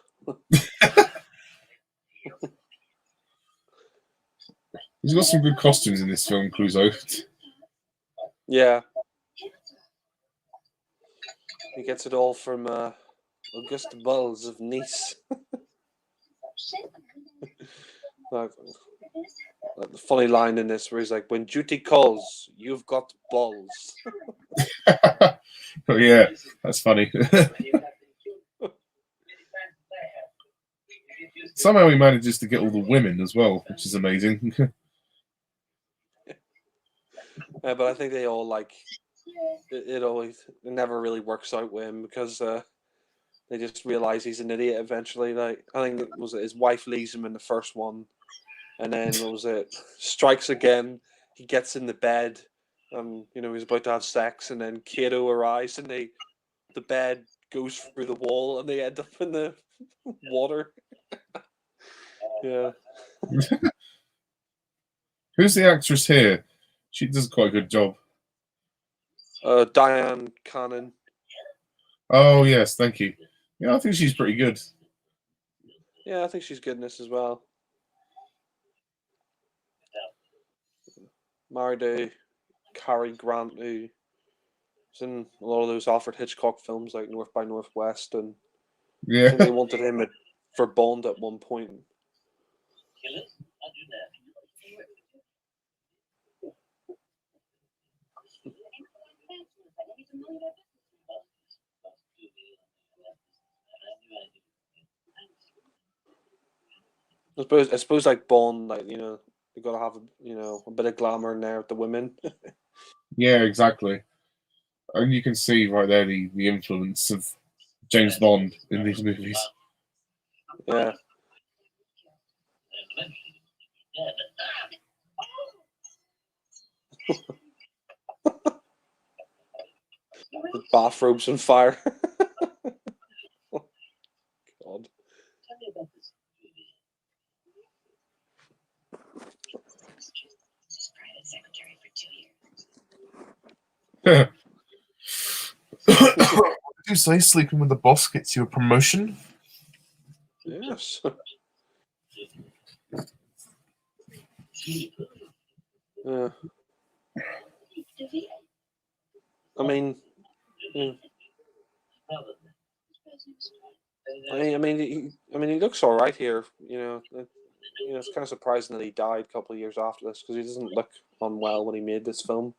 He's got some good costumes in this film, Clouseau. Yeah, he gets it all from Auguste Bulls of Nice. Like, the funny line in this where he's like, "When duty calls, you've got balls." Oh yeah, that's funny. Somehow he manages to get all the women as well, which is amazing. But I think they all like it never really works out with him because they just realize he's an idiot eventually. Like I think it was his wife leaves him in the first one, and then what was it strikes again. He gets in the bed, and he's about to have sex, and then Kato arrives, and the bed goes through the wall, and they end up in the water. Yeah, Who's the actress here? She does quite a good job. Diane Cannon. Oh yes, thank you. Yeah, I think she's pretty good. Yeah, I think she's good in this as well. Married to Cary Grant, who was in a lot of those Alfred Hitchcock films like North by Northwest, and I think Yeah, they wanted him for Bond at one point. I suppose like Bond, like you gotta have a bit of glamour in there with the women. yeah, exactly. And you can see right there the influence of James Bond in these movies. Yeah, the bathrobes on fire. Oh, God. Did you say sleeping with the boss gets you a promotion? Yes. Yeah. I mean, yeah. I mean, he looks all right here. it's kind of surprising that he died a couple of years after this because he doesn't look unwell when he made this film.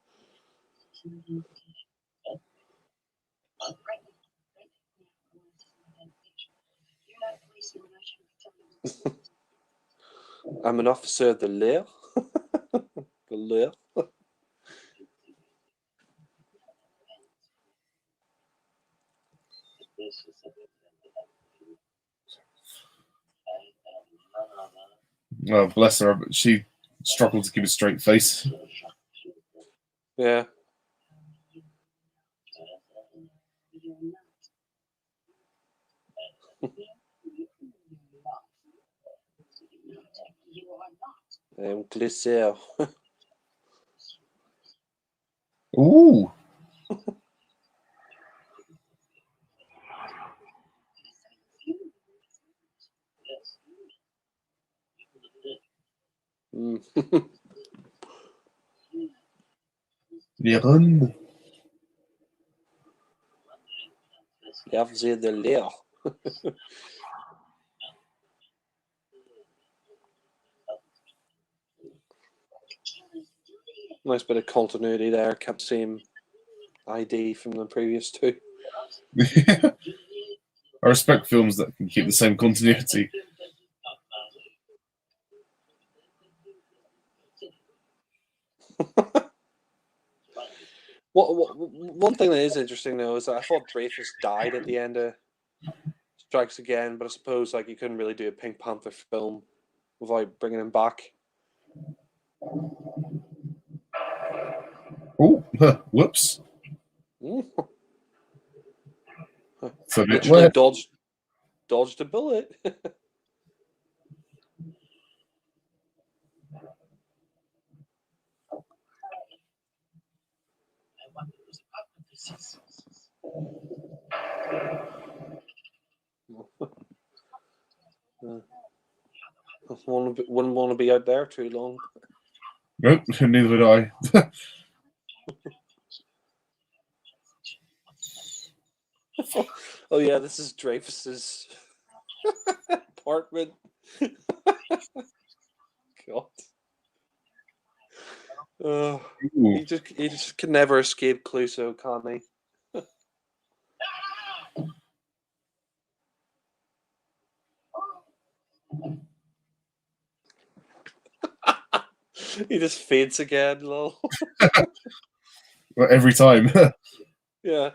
I'm an officer of the law. The law. Oh, bless her, but she struggled to keep a straight face. Yeah. Glisser. Ooh. Les rondes. L'officier de l'air. Nice bit of continuity there. Kept same ID from the previous two. I respect films that can keep the same continuity. One thing that is interesting though is that I thought Dreyfus died at the end of Strikes Again, but I suppose like you couldn't really do a Pink Panther film without bringing him back. Oh, whoops. So Literally dodged a bullet. Wouldn't want to be out there too long. Nope, neither would I. Oh yeah, this is Dreyfus's apartment. God. He just can never escape Clouseau, can he? He just faints again, lol. Well, every time. Yeah.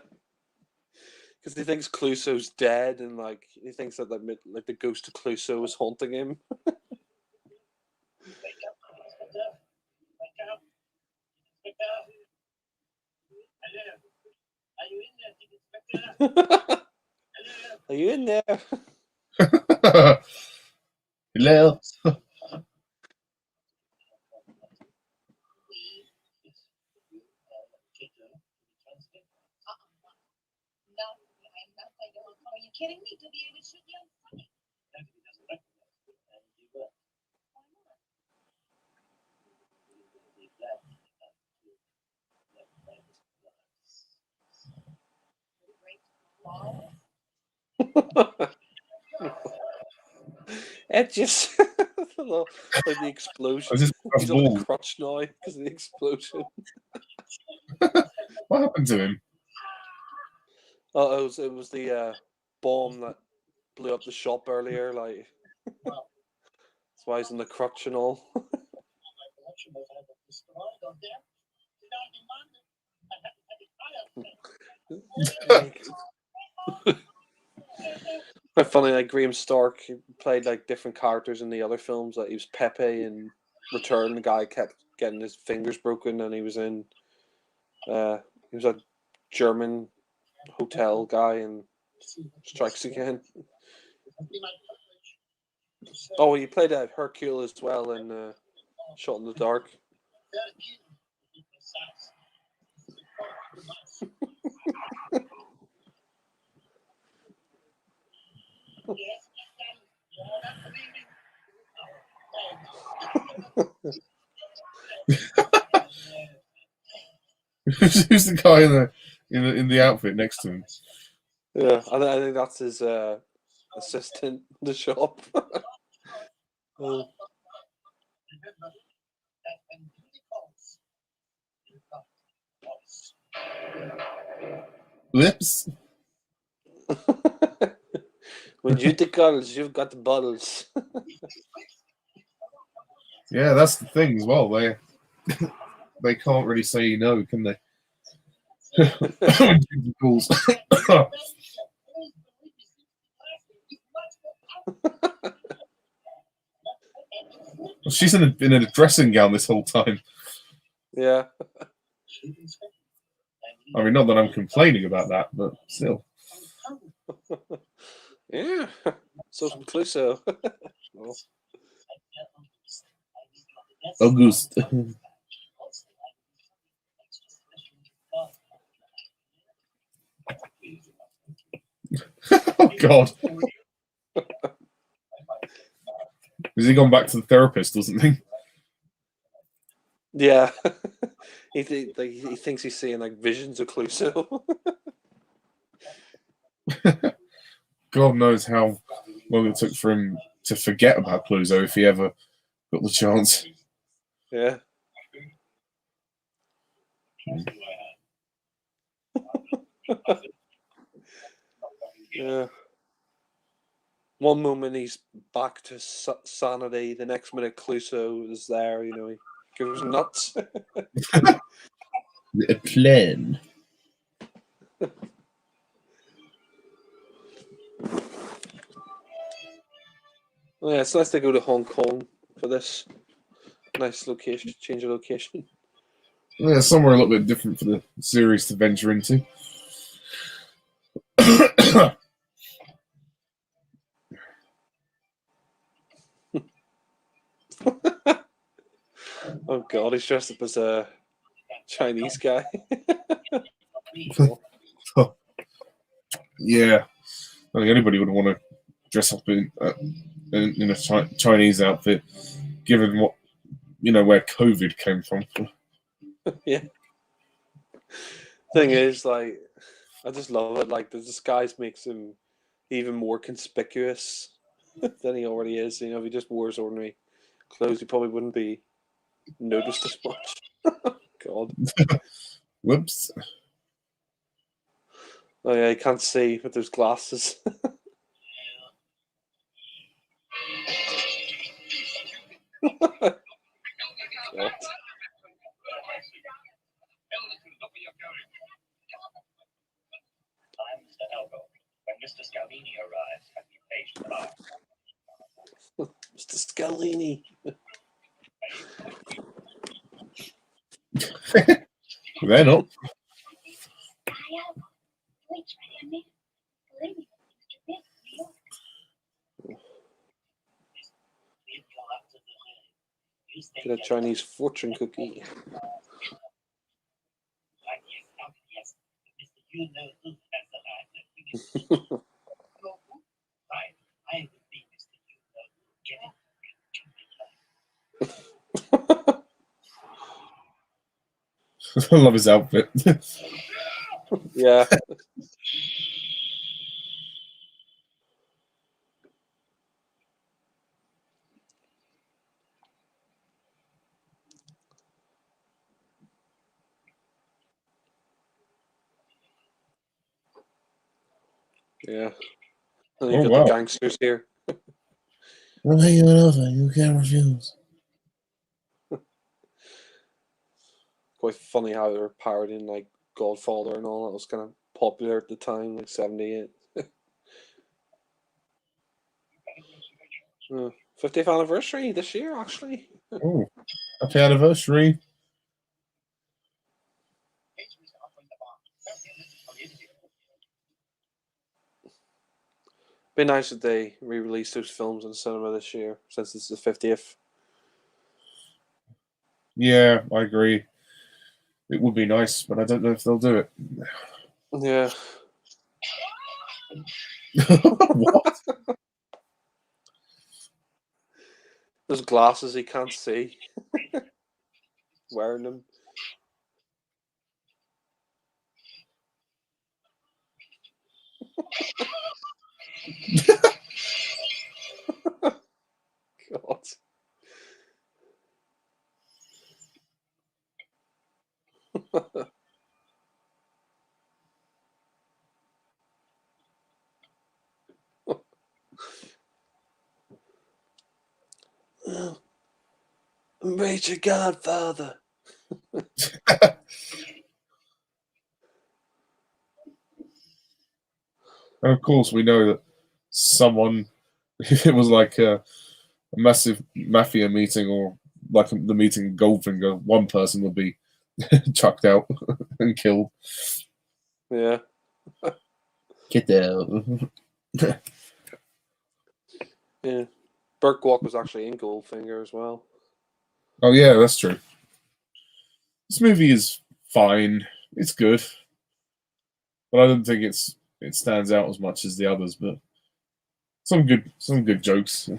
Because he thinks Clouseau's dead, and like he thinks that like the ghost of Clouseau is haunting him. Are you in there? Hello. Are you kidding me? To be able to shoot you on Sunday. It just like the explosion. He's on a crutch now because of the explosion. What happened to him? Oh, it was the bomb that blew up the shop earlier. Like that's why he's in the crutch and all. Quite funny, like Graham Stark played like different characters in the other films. Like he was Pepe in Return. The guy kept getting his fingers broken, and he was in. He was a German hotel guy in Strikes Again. Oh, he played Hercule as well in Shot in the Dark. Who's the guy in the outfit next to him? Yeah, I think that's his assistant in the shop. Whoops. When you take girls, you've got the bottles. Yeah, that's the thing as well. They can't really say no, can they? When Ginger calls. She's in a dressing gown this whole time. Yeah. I mean, not that I'm complaining about that, but still. Yeah. So Cluso. Oh. August. Oh God. Has he gone back to the therapist, doesn't he? Yeah. he thinks he's seeing like visions of Cluso. God knows how long it took for him to forget about Cluzo if he ever got the chance. Yeah. Yeah. One moment he's back to sanity, the next minute Cluso is there, you know, he goes nuts. A plan. Yeah, it's nice to go to Hong Kong for this nice location, change of location. Yeah, somewhere a little bit different for the series to venture into. Oh God, he's dressed up as a Chinese guy. Yeah, I think anybody would want to dress up in a Chinese outfit, given what where COVID came from. Yeah. Thing is, like, I just love it. Like, the disguise makes him even more conspicuous than he already is. You know, if he just wore his ordinary clothes, he probably wouldn't be noticed as much. God. Whoops. Oh yeah, he can't see with those glasses. God. Mr. Scalini. They're not. Get a Chinese fortune cookie. I love his outfit. Yeah. Yeah. And you've Oh got the wow. gangsters here. I'll make you an offer you can't refuse. Quite funny how they're parodying like Godfather and all that was kind of popular at the time, like 78. 50th anniversary this year, actually. Oh, happy anniversary. Be nice if they re-release those films in cinema this year, since it's the 50th. Yeah, I agree. It would be nice, but I don't know if they'll do it. Yeah. What? Those glasses he can't see. Wearing them. God. Major Godfather. And of course, we know that someone, if it was like a massive mafia meeting or like the meeting in Goldfinger, one person would be chucked out and killed. Yeah. Get out. Yeah. Burke Walk was actually in Goldfinger as well. Oh yeah, that's true. This movie is fine. It's good, but I don't think it stands out as much as the others. But some good jokes.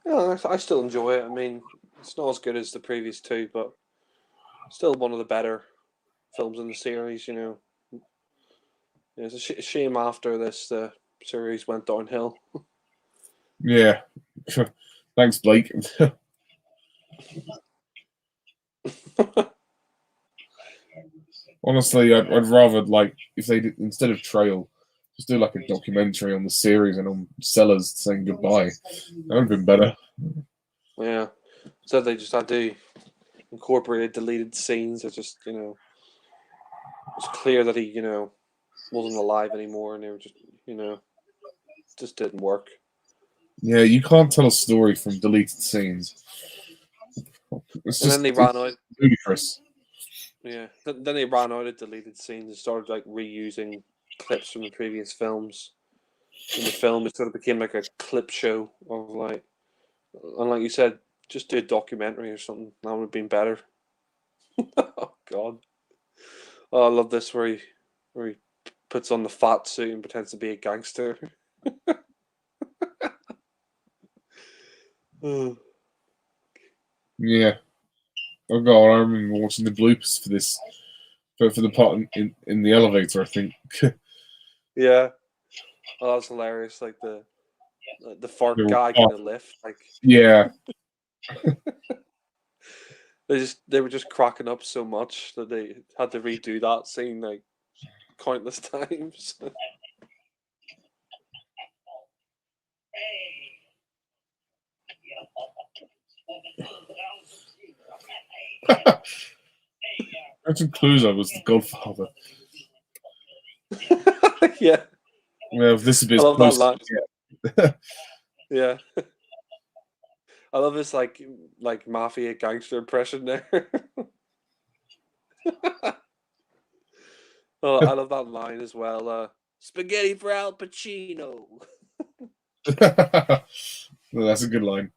Yeah, I still enjoy it. I mean, it's not as good as the previous two, but still one of the better films in the series. It's a shame after this the series went downhill. Yeah. Thanks, Blake. Honestly, I'd rather like if they did, instead of Trail, just do like a documentary on the series and on Sellers saying goodbye. That would have been better. Yeah, so they just had to incorporate deleted scenes. It's just it's clear that he wasn't alive anymore, and they were just didn't work. Yeah, you can't tell a story from deleted scenes. It's And then just they ran out. ludicrous. Yeah, then they ran out of deleted scenes and started like reusing clips from the previous films. In the film, it sort of became like a clip show of like, and like you said, just do a documentary or something. That would have been better. Oh God! Oh, I love this where he puts on the fat suit and pretends to be a gangster. Oh, Yeah. Oh god, I remember watching the bloopers for this for the part in the elevator, I think. yeah, oh, that's hilarious. Like the fart They're all guy fart- getting a lift. Like Yeah. they were just cracking up so much that they had to redo that scene like countless times. Richard Clouseau was the Godfather. Yeah, Well, this is I as love that close as line. we get. Yeah, I love this like mafia gangster impression there. Oh, I love that line as well. Spaghetti for Al Pacino. Well, that's a good line.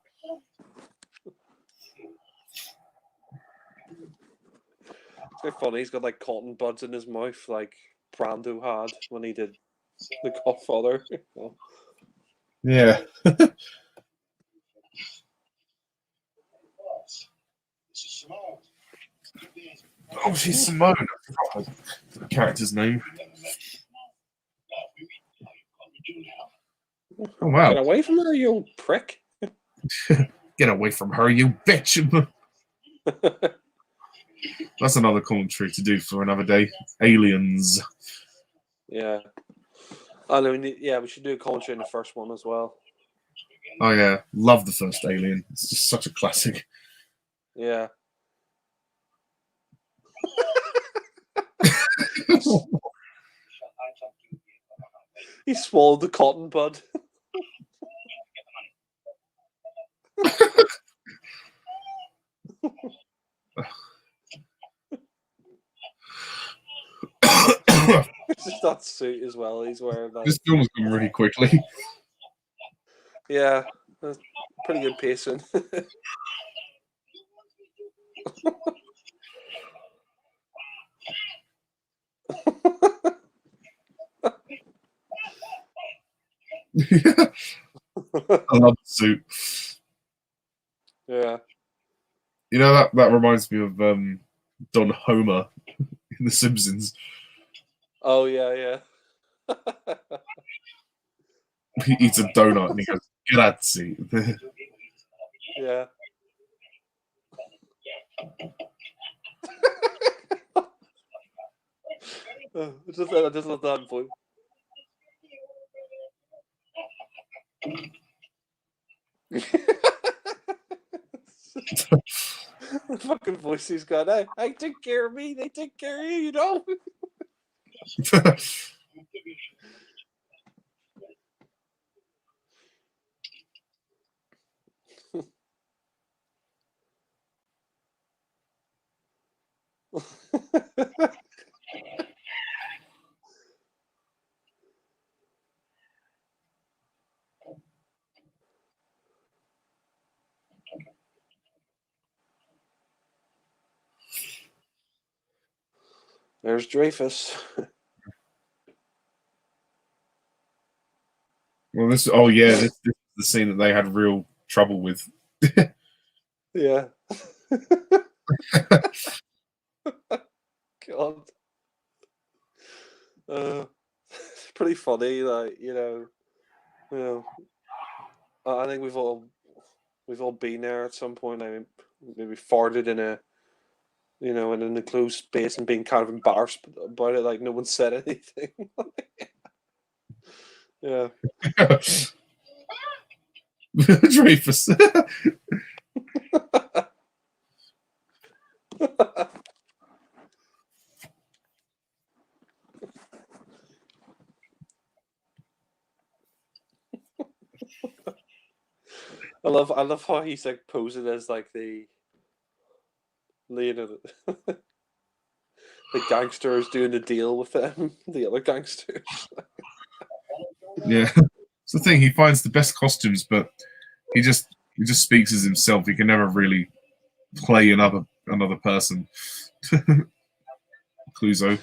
It's quite funny. He's got like cotton buds in his mouth, like Brando had when he did The Godfather. Oh, Yeah. Oh, she's Simone. I forgot the character's name. Oh wow! get away from her, you old prick. Get away from her, you bitch! That's another commentary to do for another day. Aliens. Yeah. I mean, yeah, we should do a commentary in the first one as well. Oh yeah, love the first Alien. It's just such a classic. Yeah. He swallowed the cotton bud. It's just that suit as well. He's wearing This like, film's gone really quickly. yeah, that's pretty good pacing. I love the suit. Yeah. You know that reminds me of Don Homer in The Simpsons. Oh yeah, yeah. He eats a donut and he goes, "Grazie." Yeah. I just love that point. The fucking voice he's got. I take care of me. They take care of you. You know. There's Dreyfus. Well, this. Oh yeah, this is the scene that they had real trouble with. Yeah. God. It's pretty funny, like you know. I think we've all been there at some point. I mean, maybe farted in in an enclosed space and being kind of embarrassed about it. Like no one said anything. Yeah. Dreyfus. I love how he's like posing as like the the gangsters doing the deal with them, the other gangsters. Yeah, it's the thing. He finds the best costumes, but he just speaks as himself. He can never really play another person. Clouseau.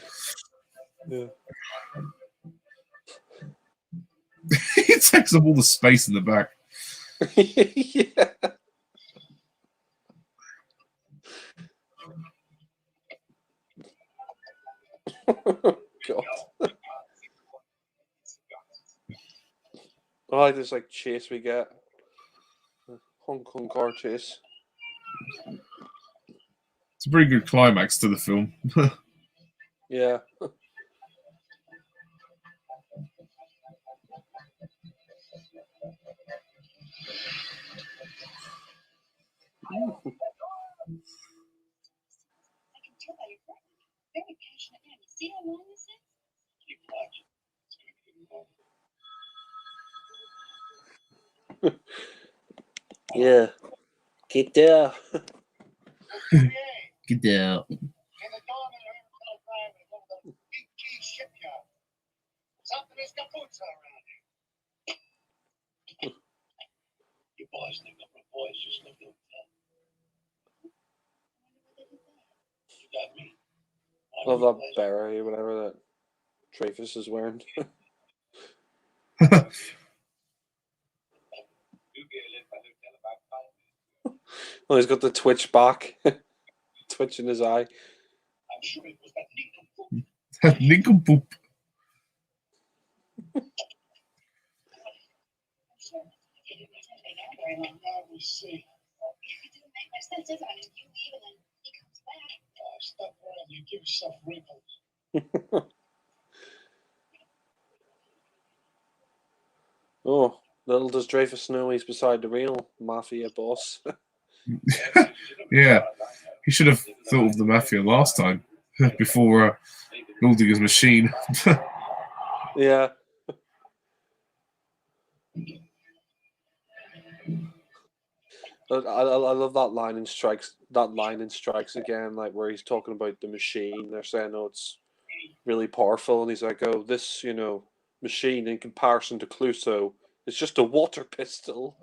Yeah. He takes up all the space in the back. Yeah. God. I like this like chase we get. Hong Kong car chase. It's a pretty good climax to the film. Yeah. I can tell by your partner. Very passionate man. You see how long this is? Keep watching. Yeah. Get there. Get down. In the dawn of the Hermel Drive in one of the big key shipyards. Something is kaput around here. You boys think the boys just lived over there. You got me. Love that beret or whatever that Dreyfus is wearing. Oh, he's got the twitch back. Twitch in his eye. I'm sure it was that Nincompoop. We see. It didn't make much sense, does it? I mean, you leave and then he comes back. Stop worrying. You give yourself wrinkles. Oh, little does Dreyfus know he's beside the real mafia boss. Yeah, he should have thought of the mafia last time before building his machine. Yeah. I love that line in Strikes. That line in Strikes again, like where he's talking about the machine. They're saying, "Oh, it's really powerful," and he's like, "Oh, this, machine in comparison to Clouseau, it's just a water pistol."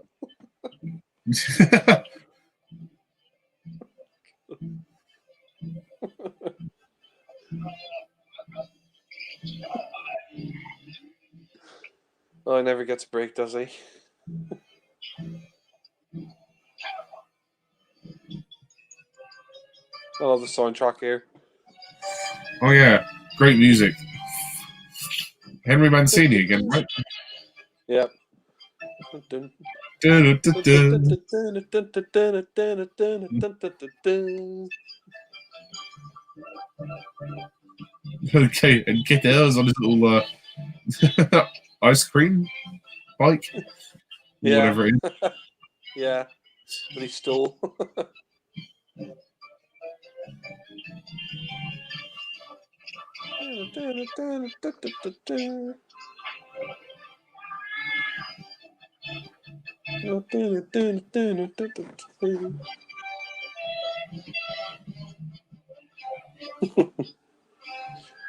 Oh, he never gets a break, does he? I love the soundtrack here. Oh yeah, great music. Henry Mancini again, right? Yep. Okay, and Kit Ayers on his little ice cream bike, Yeah. whatever it is. Yeah, but he stole.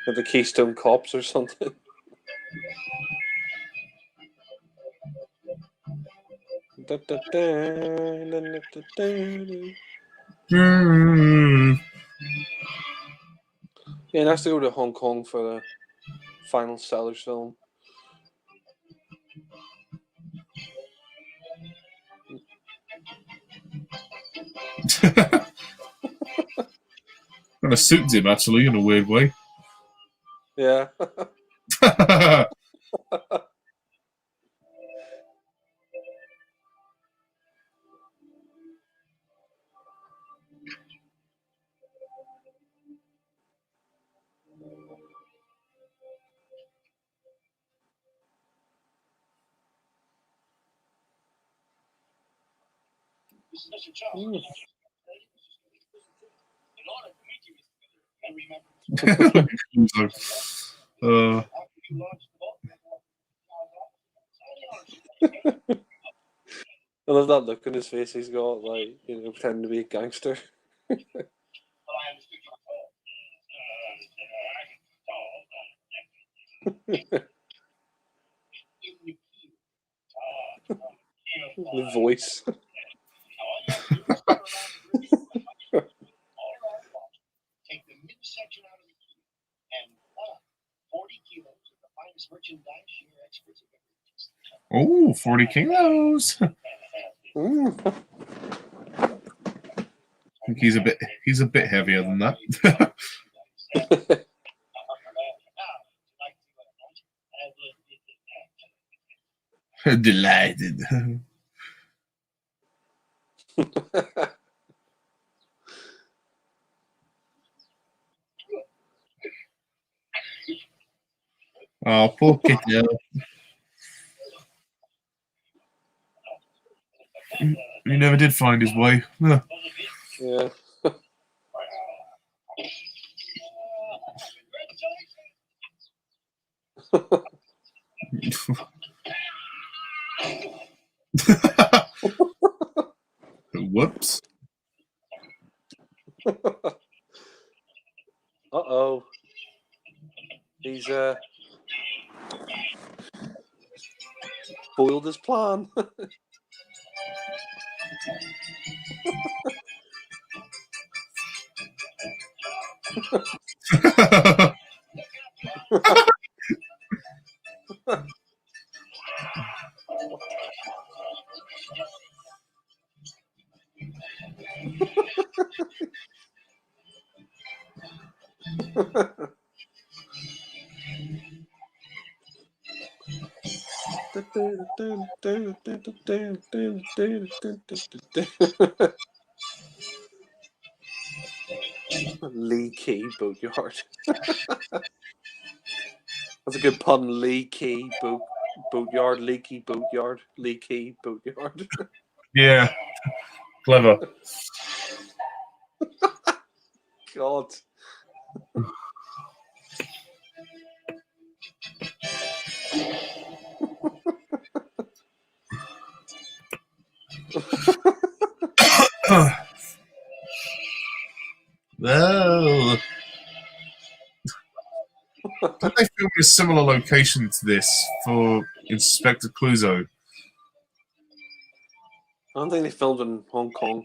With the Keystone Cops or something. Hmm. Yeah, he has to go to Hong Kong for the final Sellers film. Kind of suits him actually in a weird way. Yeah. This is Mr. Charles. Mm. In order to meet you, Mr. Miller, I remember. After you launched the boat, I love that look on his face he's got, like, pretending to be a gangster. well, I understood you were in the queue. The voice. Take the midsection out of the key and 40 kilos of the finest merchandise your experts have ever used. Oh, 40 kilos. Mm. I think he's a bit heavier than that. Delighted. Oh, poor kiddo. He never did find his way. Yeah. Whoops. Uh-oh. He's spoiled his plan. Lee Key Boatyard. That's a good pun. Lee Key Boatyard. Leaky Boatyard. Lee Key Boatyard. Yeah, clever. God. Oh. Did they film in a similar location to this for Inspector Clouseau? I don't think they filmed in Hong Kong.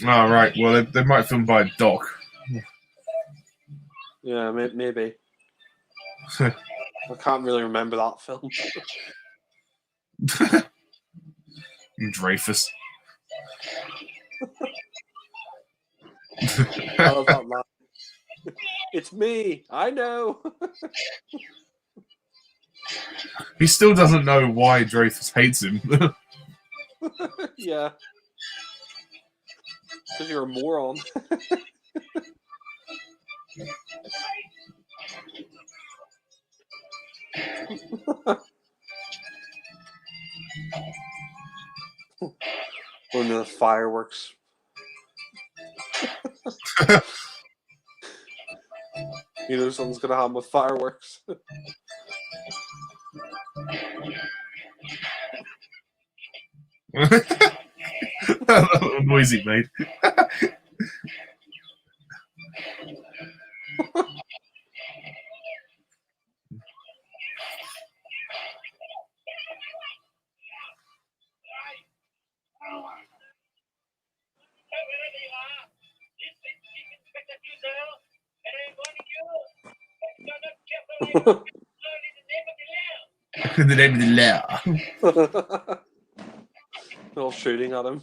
Oh, right. Well, they might film by a dock. Yeah, maybe. I can't really remember that film. Dreyfus. I love that line. It's me. I know. He still doesn't know why Dreyfus hates him. Yeah. Because you're a moron. One of the fireworks. You know something's gonna happen with fireworks. That little noise he made. In the name of the law. They're all shooting at him.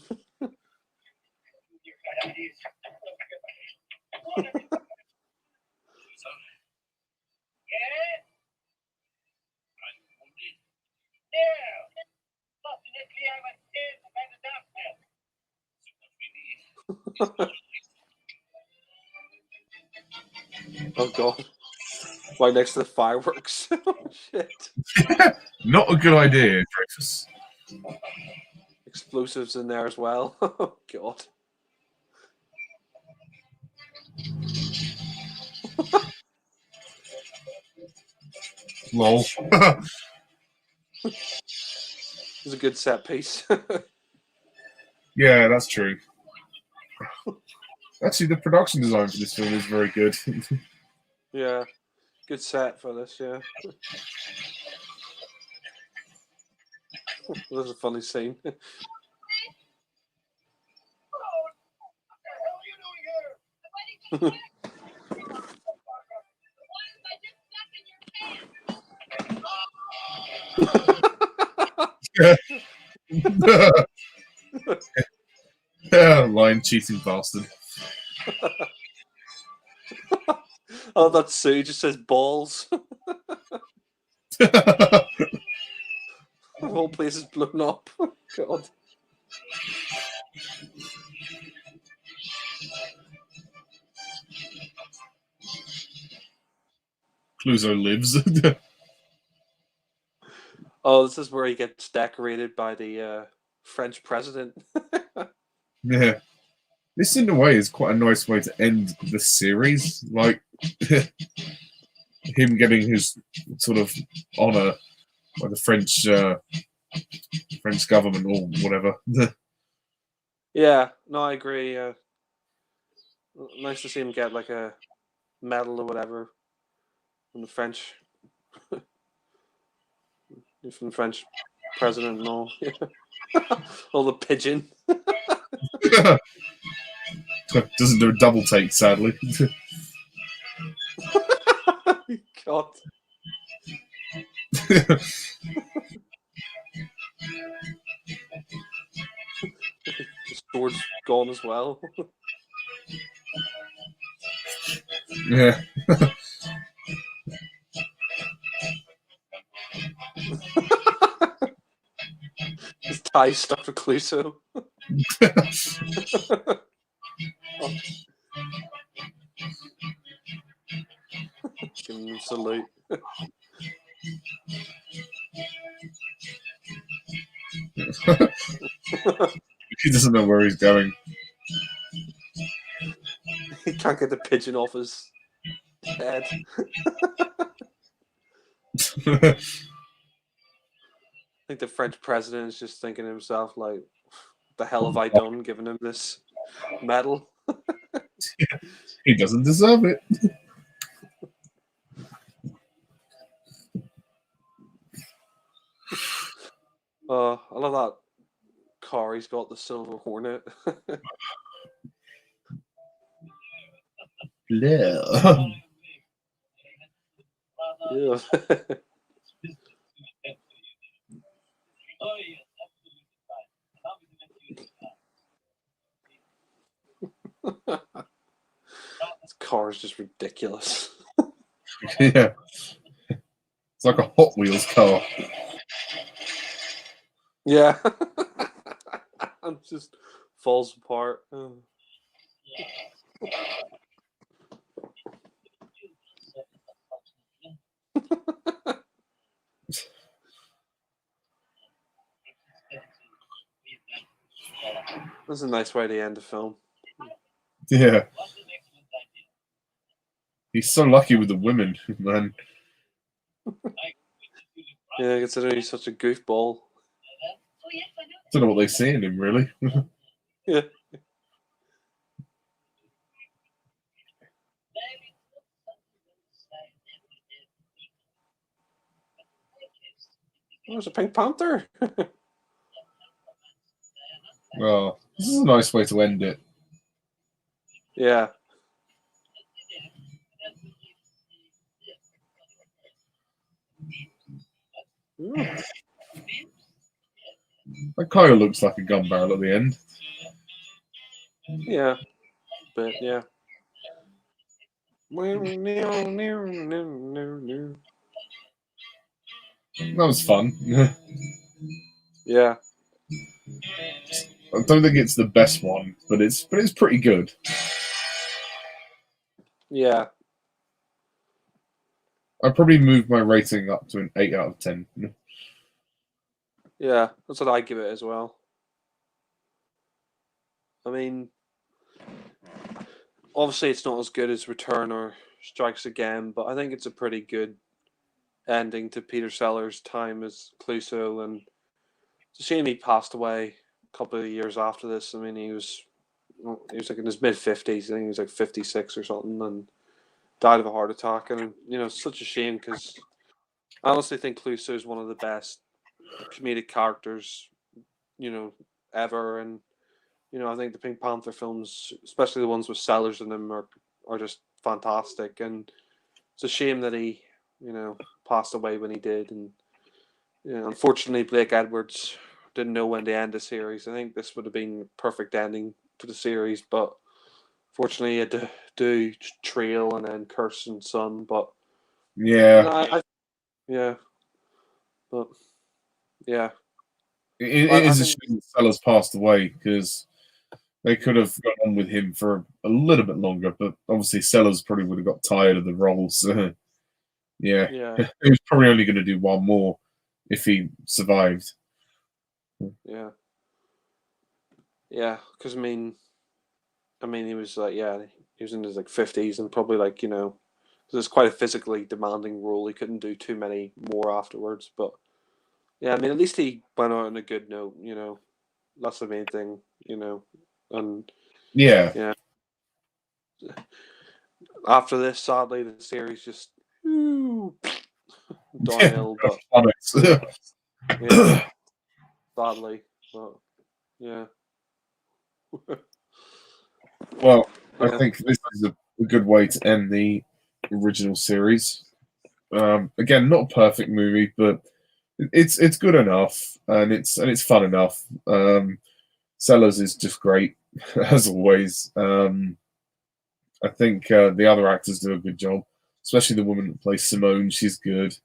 Oh god. Right next to the fireworks. Oh shit. Not a good idea, Dreyfus. Explosives in there as well. Oh god. Lol. It's a good set piece. Yeah, that's true. Actually, the production design for this film is very good. Yeah. Good set for this, yeah. That's a funny scene. Lying, cheating bastard. Oh, that suit just says balls. The whole place is blown up. God. Clouseau lives. Oh, this is where he gets decorated by the French president. Yeah. This, in a way, is quite a nice way to end the series. Like, him getting his sort of honor by the French government or whatever. Yeah, no, I agree. Nice to see him get like a medal or whatever from the French, from the French president and all. All the pigeon. Doesn't do a double take, sadly. God. The sword's gone as well. Yeah. His tie stuck to Clouseau. Giving him a salute. He doesn't know where he's going. He can't get the pigeon off his head. I think the French president is just thinking to himself, like, what the hell have I done giving him this medal? He doesn't deserve it. I love that car he's got, the Silver Hornet. Yeah. Yeah. This car is just ridiculous. Yeah. It's like a Hot Wheels car. Yeah. It just falls apart. Oh. That's a nice way to end the film. Yeah. He's so lucky with the women, man. Yeah, considering he's such a goofball. Don't know what they see in him, really. Yeah. Oh, there's a Pink Panther. Oh, this is a nice way to end it. Yeah. Ooh. That kind of looks like a gun barrel at the end. Yeah. But yeah. That was fun. Yeah. I don't think it's the best one, but it's pretty good. Yeah. I'd probably move my rating up to an 8 out of 10. Yeah. That's what I give it as well. I mean, obviously it's not as good as Return or Strikes Again, but I think it's a pretty good ending to Peter Sellers' time as Clouseau, and it's a shame he passed away a couple of years after this. I mean, he was like in his mid-50s. I think he was like 56 or something, and died of a heart attack. And it's such a shame because I honestly think Clouseau is one of the best comedic characters ever. And I think the Pink Panther films, especially the ones with Sellers in them, are just fantastic. And it's a shame that he passed away when he did. And unfortunately, Blake Edwards didn't know when to end the series. I think this would have been a perfect ending to the series, but fortunately, he had to do Trail and then Curse and Son. But Yeah. yeah, but yeah, It I is a think shame that Sellers passed away because they could have gone on with him for a little bit longer, but obviously Sellers probably would have got tired of the role. So, yeah, yeah, he was probably only going to do one more if he survived. yeah, yeah. Because he was like, he was in his like 50s and probably like because it's quite a physically demanding role. He couldn't do too many more afterwards, but yeah, at least he went out on a good note. That's the main thing. And Yeah. yeah, after this, sadly, the series just downhill. But yeah, sadly, but yeah, Well, I yeah, think this is a good way to end the original series. Again, not a perfect movie, but it's good enough and it's fun enough. Sellers is just great as always. I think the other actors do a good job, especially the woman that plays Simone. She's good,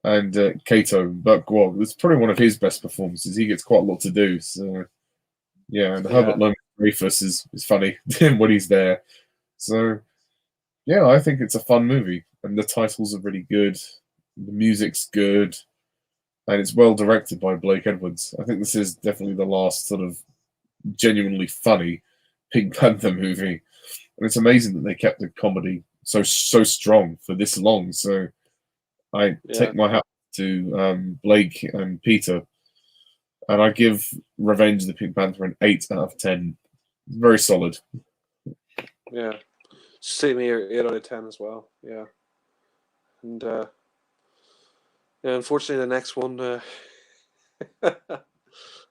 and Kato Buckwog. It's probably one of his best performances. He gets quite a lot to do. So yeah, and yeah, Herbert Lom Dreyfus is funny when he's there. So yeah, I think it's a fun movie, and the titles are really good. The music's good, and it's well directed by Blake Edwards. I think this is definitely the last sort of genuinely funny Pink Panther movie, and it's amazing that they kept the comedy so strong for this long. So I yeah, take my hat to Blake and Peter, and I give Revenge of the Pink Panther an 8 out of 10. Very solid. yeah. Same here, 8 out of 10 as well. Yeah, and yeah, unfortunately, the next one,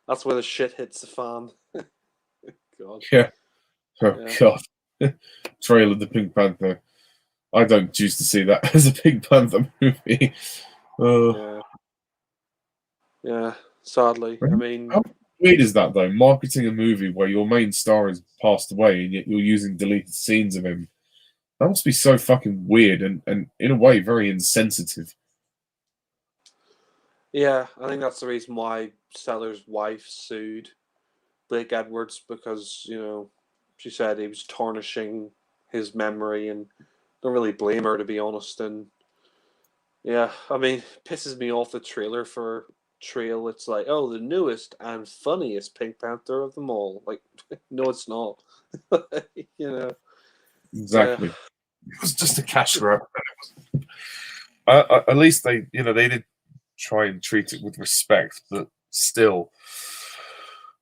that's where the shit hits the fan. God, Yeah. Oh yeah, God. Trail of the Pink Panther. I don't choose to see that as a Pink Panther movie. yeah, yeah. Sadly, How weird is that though? Marketing a movie where your main star has passed away and yet you're using deleted scenes of him. That must be so fucking weird and in a way very insensitive. yeah. I think that's the reason why Sellers' wife sued Blake Edwards because she said he was tarnishing his memory, and don't really blame her to be honest. And yeah, pisses me off the trailer for trail, it's like, oh, the newest and funniest Pink Panther of them all. Like, no, it's not. You know, yeah, Exactly. It was just a cash grab. At least they did try and treat it with respect, but still,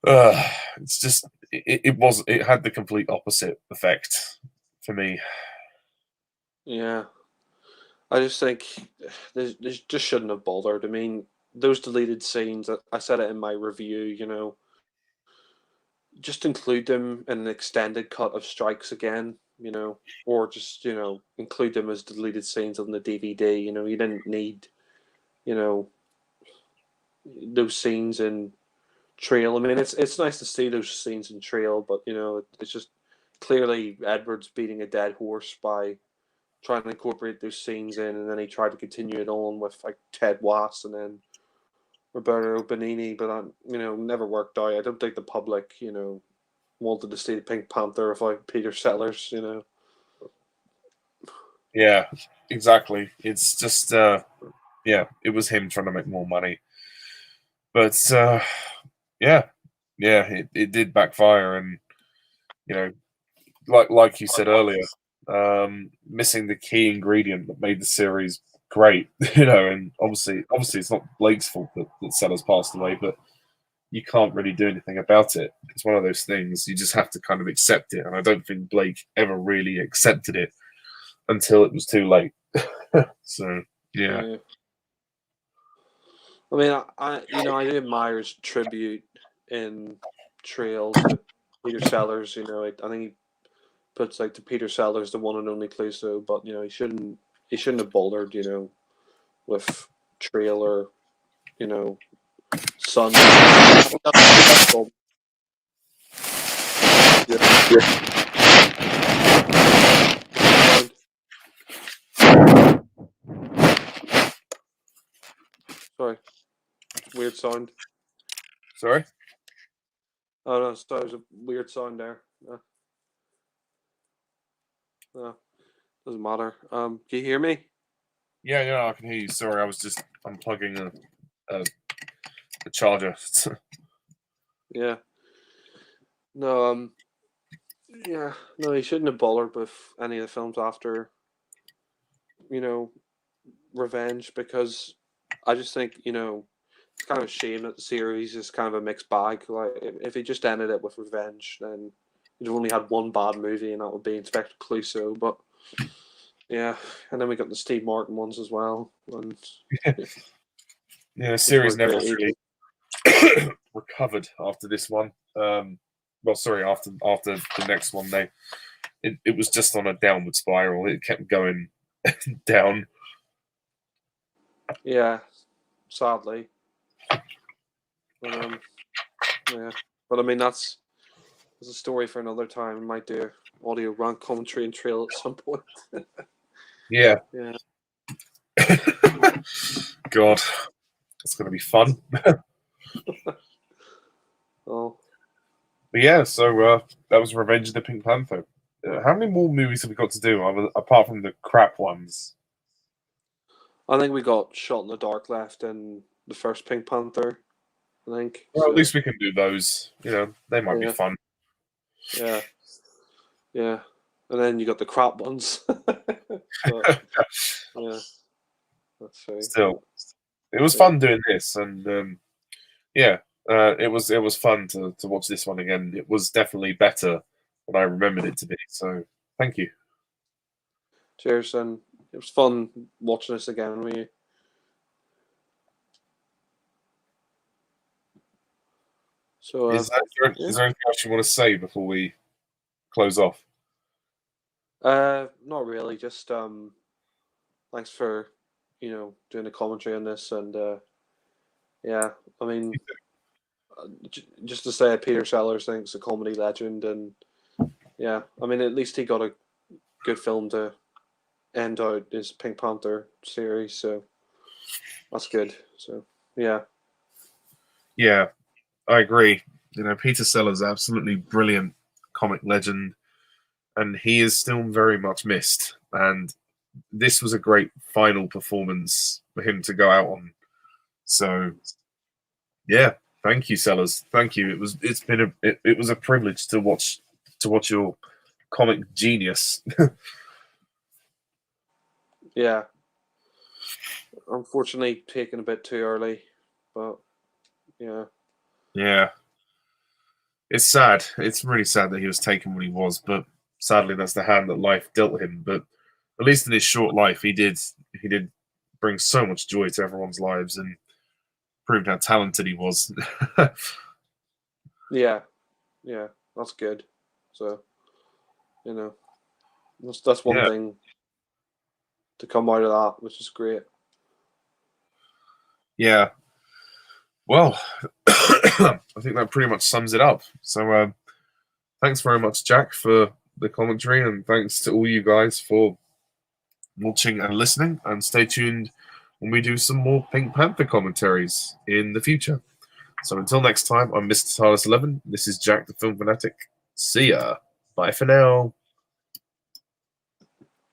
it's just it had the complete opposite effect for me. yeah. I just think they just shouldn't have bothered. I mean, those deleted scenes, I said it in my review, just include them in an extended cut of Strikes Again, or just, include them as deleted scenes on the DVD. You didn't need, you know, those scenes in Trail. I mean, it's nice to see those scenes in Trail, but, it's just clearly Edwards beating a dead horse by trying to incorporate those scenes in, and then he tried to continue it on with like Ted Wass and then Roberto Benigni, but never worked out. I don't think the public, wanted to see the Pink Panther without Peter Sellers. Yeah, exactly. It's just it was him trying to make more money, but yeah, it did backfire, and you know, like you said earlier, missing the key ingredient that made the series great, and obviously it's not Blake's fault that Sellers passed away, but you can't really do anything about it. It's one of those things you just have to kind of accept it, and I don't think Blake ever really accepted it until it was too late. So yeah, Yeah. I mean, I do admire his tribute in Trail to Peter Sellers. I think he puts like to Peter Sellers the one and only Cluso, but he shouldn't have bothered, with Trail or Sun. Sorry, weird sound. sorry. Oh no, sorry, there's a weird sound there. No, doesn't matter. Can you hear me? Yeah, I can hear you. Sorry, I was just unplugging a, a charger. Yeah. No, yeah, no, he shouldn't have bothered with any of the films after, you know, Revenge, because I just think, it's kind of a shame that the series is kind of a mixed bag. Like, if he just ended it with Revenge, then you'd have only had one bad movie, and that would be Inspector Clouseau. But yeah, and then we got the Steve Martin ones as well, and Yeah, the which were series never great. really recovered after this one. Well, sorry, after the next one, it was just on a downward spiral. It kept going down. Yeah, sadly. But yeah. But I mean, that's a story for another time. We might do audio rant commentary and trail at some point. Yeah. Yeah. God, it's gonna be fun. Oh, But yeah, so that was Revenge of the Pink Panther. How many more movies have we got to do apart from the crap ones? I think we got Shot in the Dark left in the first Pink Panther. I think Well, at so. least we can do those. They might be Yeah, fun. yeah, yeah. And then you got the crap ones. But yeah, let's see. Still, it was Yeah. fun doing this, and yeah, it was fun to watch this one again. It was definitely better than I remembered it to be. So thank you. Cheers, and it was fun watching this again with you. So Is there anything else you want to say before we close off? not really. Just thanks for doing the commentary on this, and yeah, I mean, just to say, Peter Sellers thinks a comedy legend, and yeah, I mean, at least he got a good film to end out his Pink Panther series, so that's good. So yeah, Yeah, I agree. Peter Sellers, absolutely brilliant comic legend, and he is still very much missed. And this was a great final performance for him to go out on. So Yeah, thank you, Sellers. Thank you. It was a privilege to watch your comic genius. Yeah. Unfortunately, taken a bit too early, but yeah. Yeah, it's sad. It's really sad that he was taken when he was, but sadly, that's the hand that life dealt him. But at least in his short life, he did bring so much joy to everyone's lives and proved how talented he was. Yeah, that's good. So, that's one Yeah. thing to come out of that, which is great. Yeah. Well, I think that pretty much sums it up. So, thanks very much, Jack, for the commentary, and thanks to all you guys for watching and listening. And stay tuned when we do some more Pink Panther commentaries in the future. So until next time, I'm Mr. TARDIS11. This is Jack the Film Fanatic. See ya. Bye for now.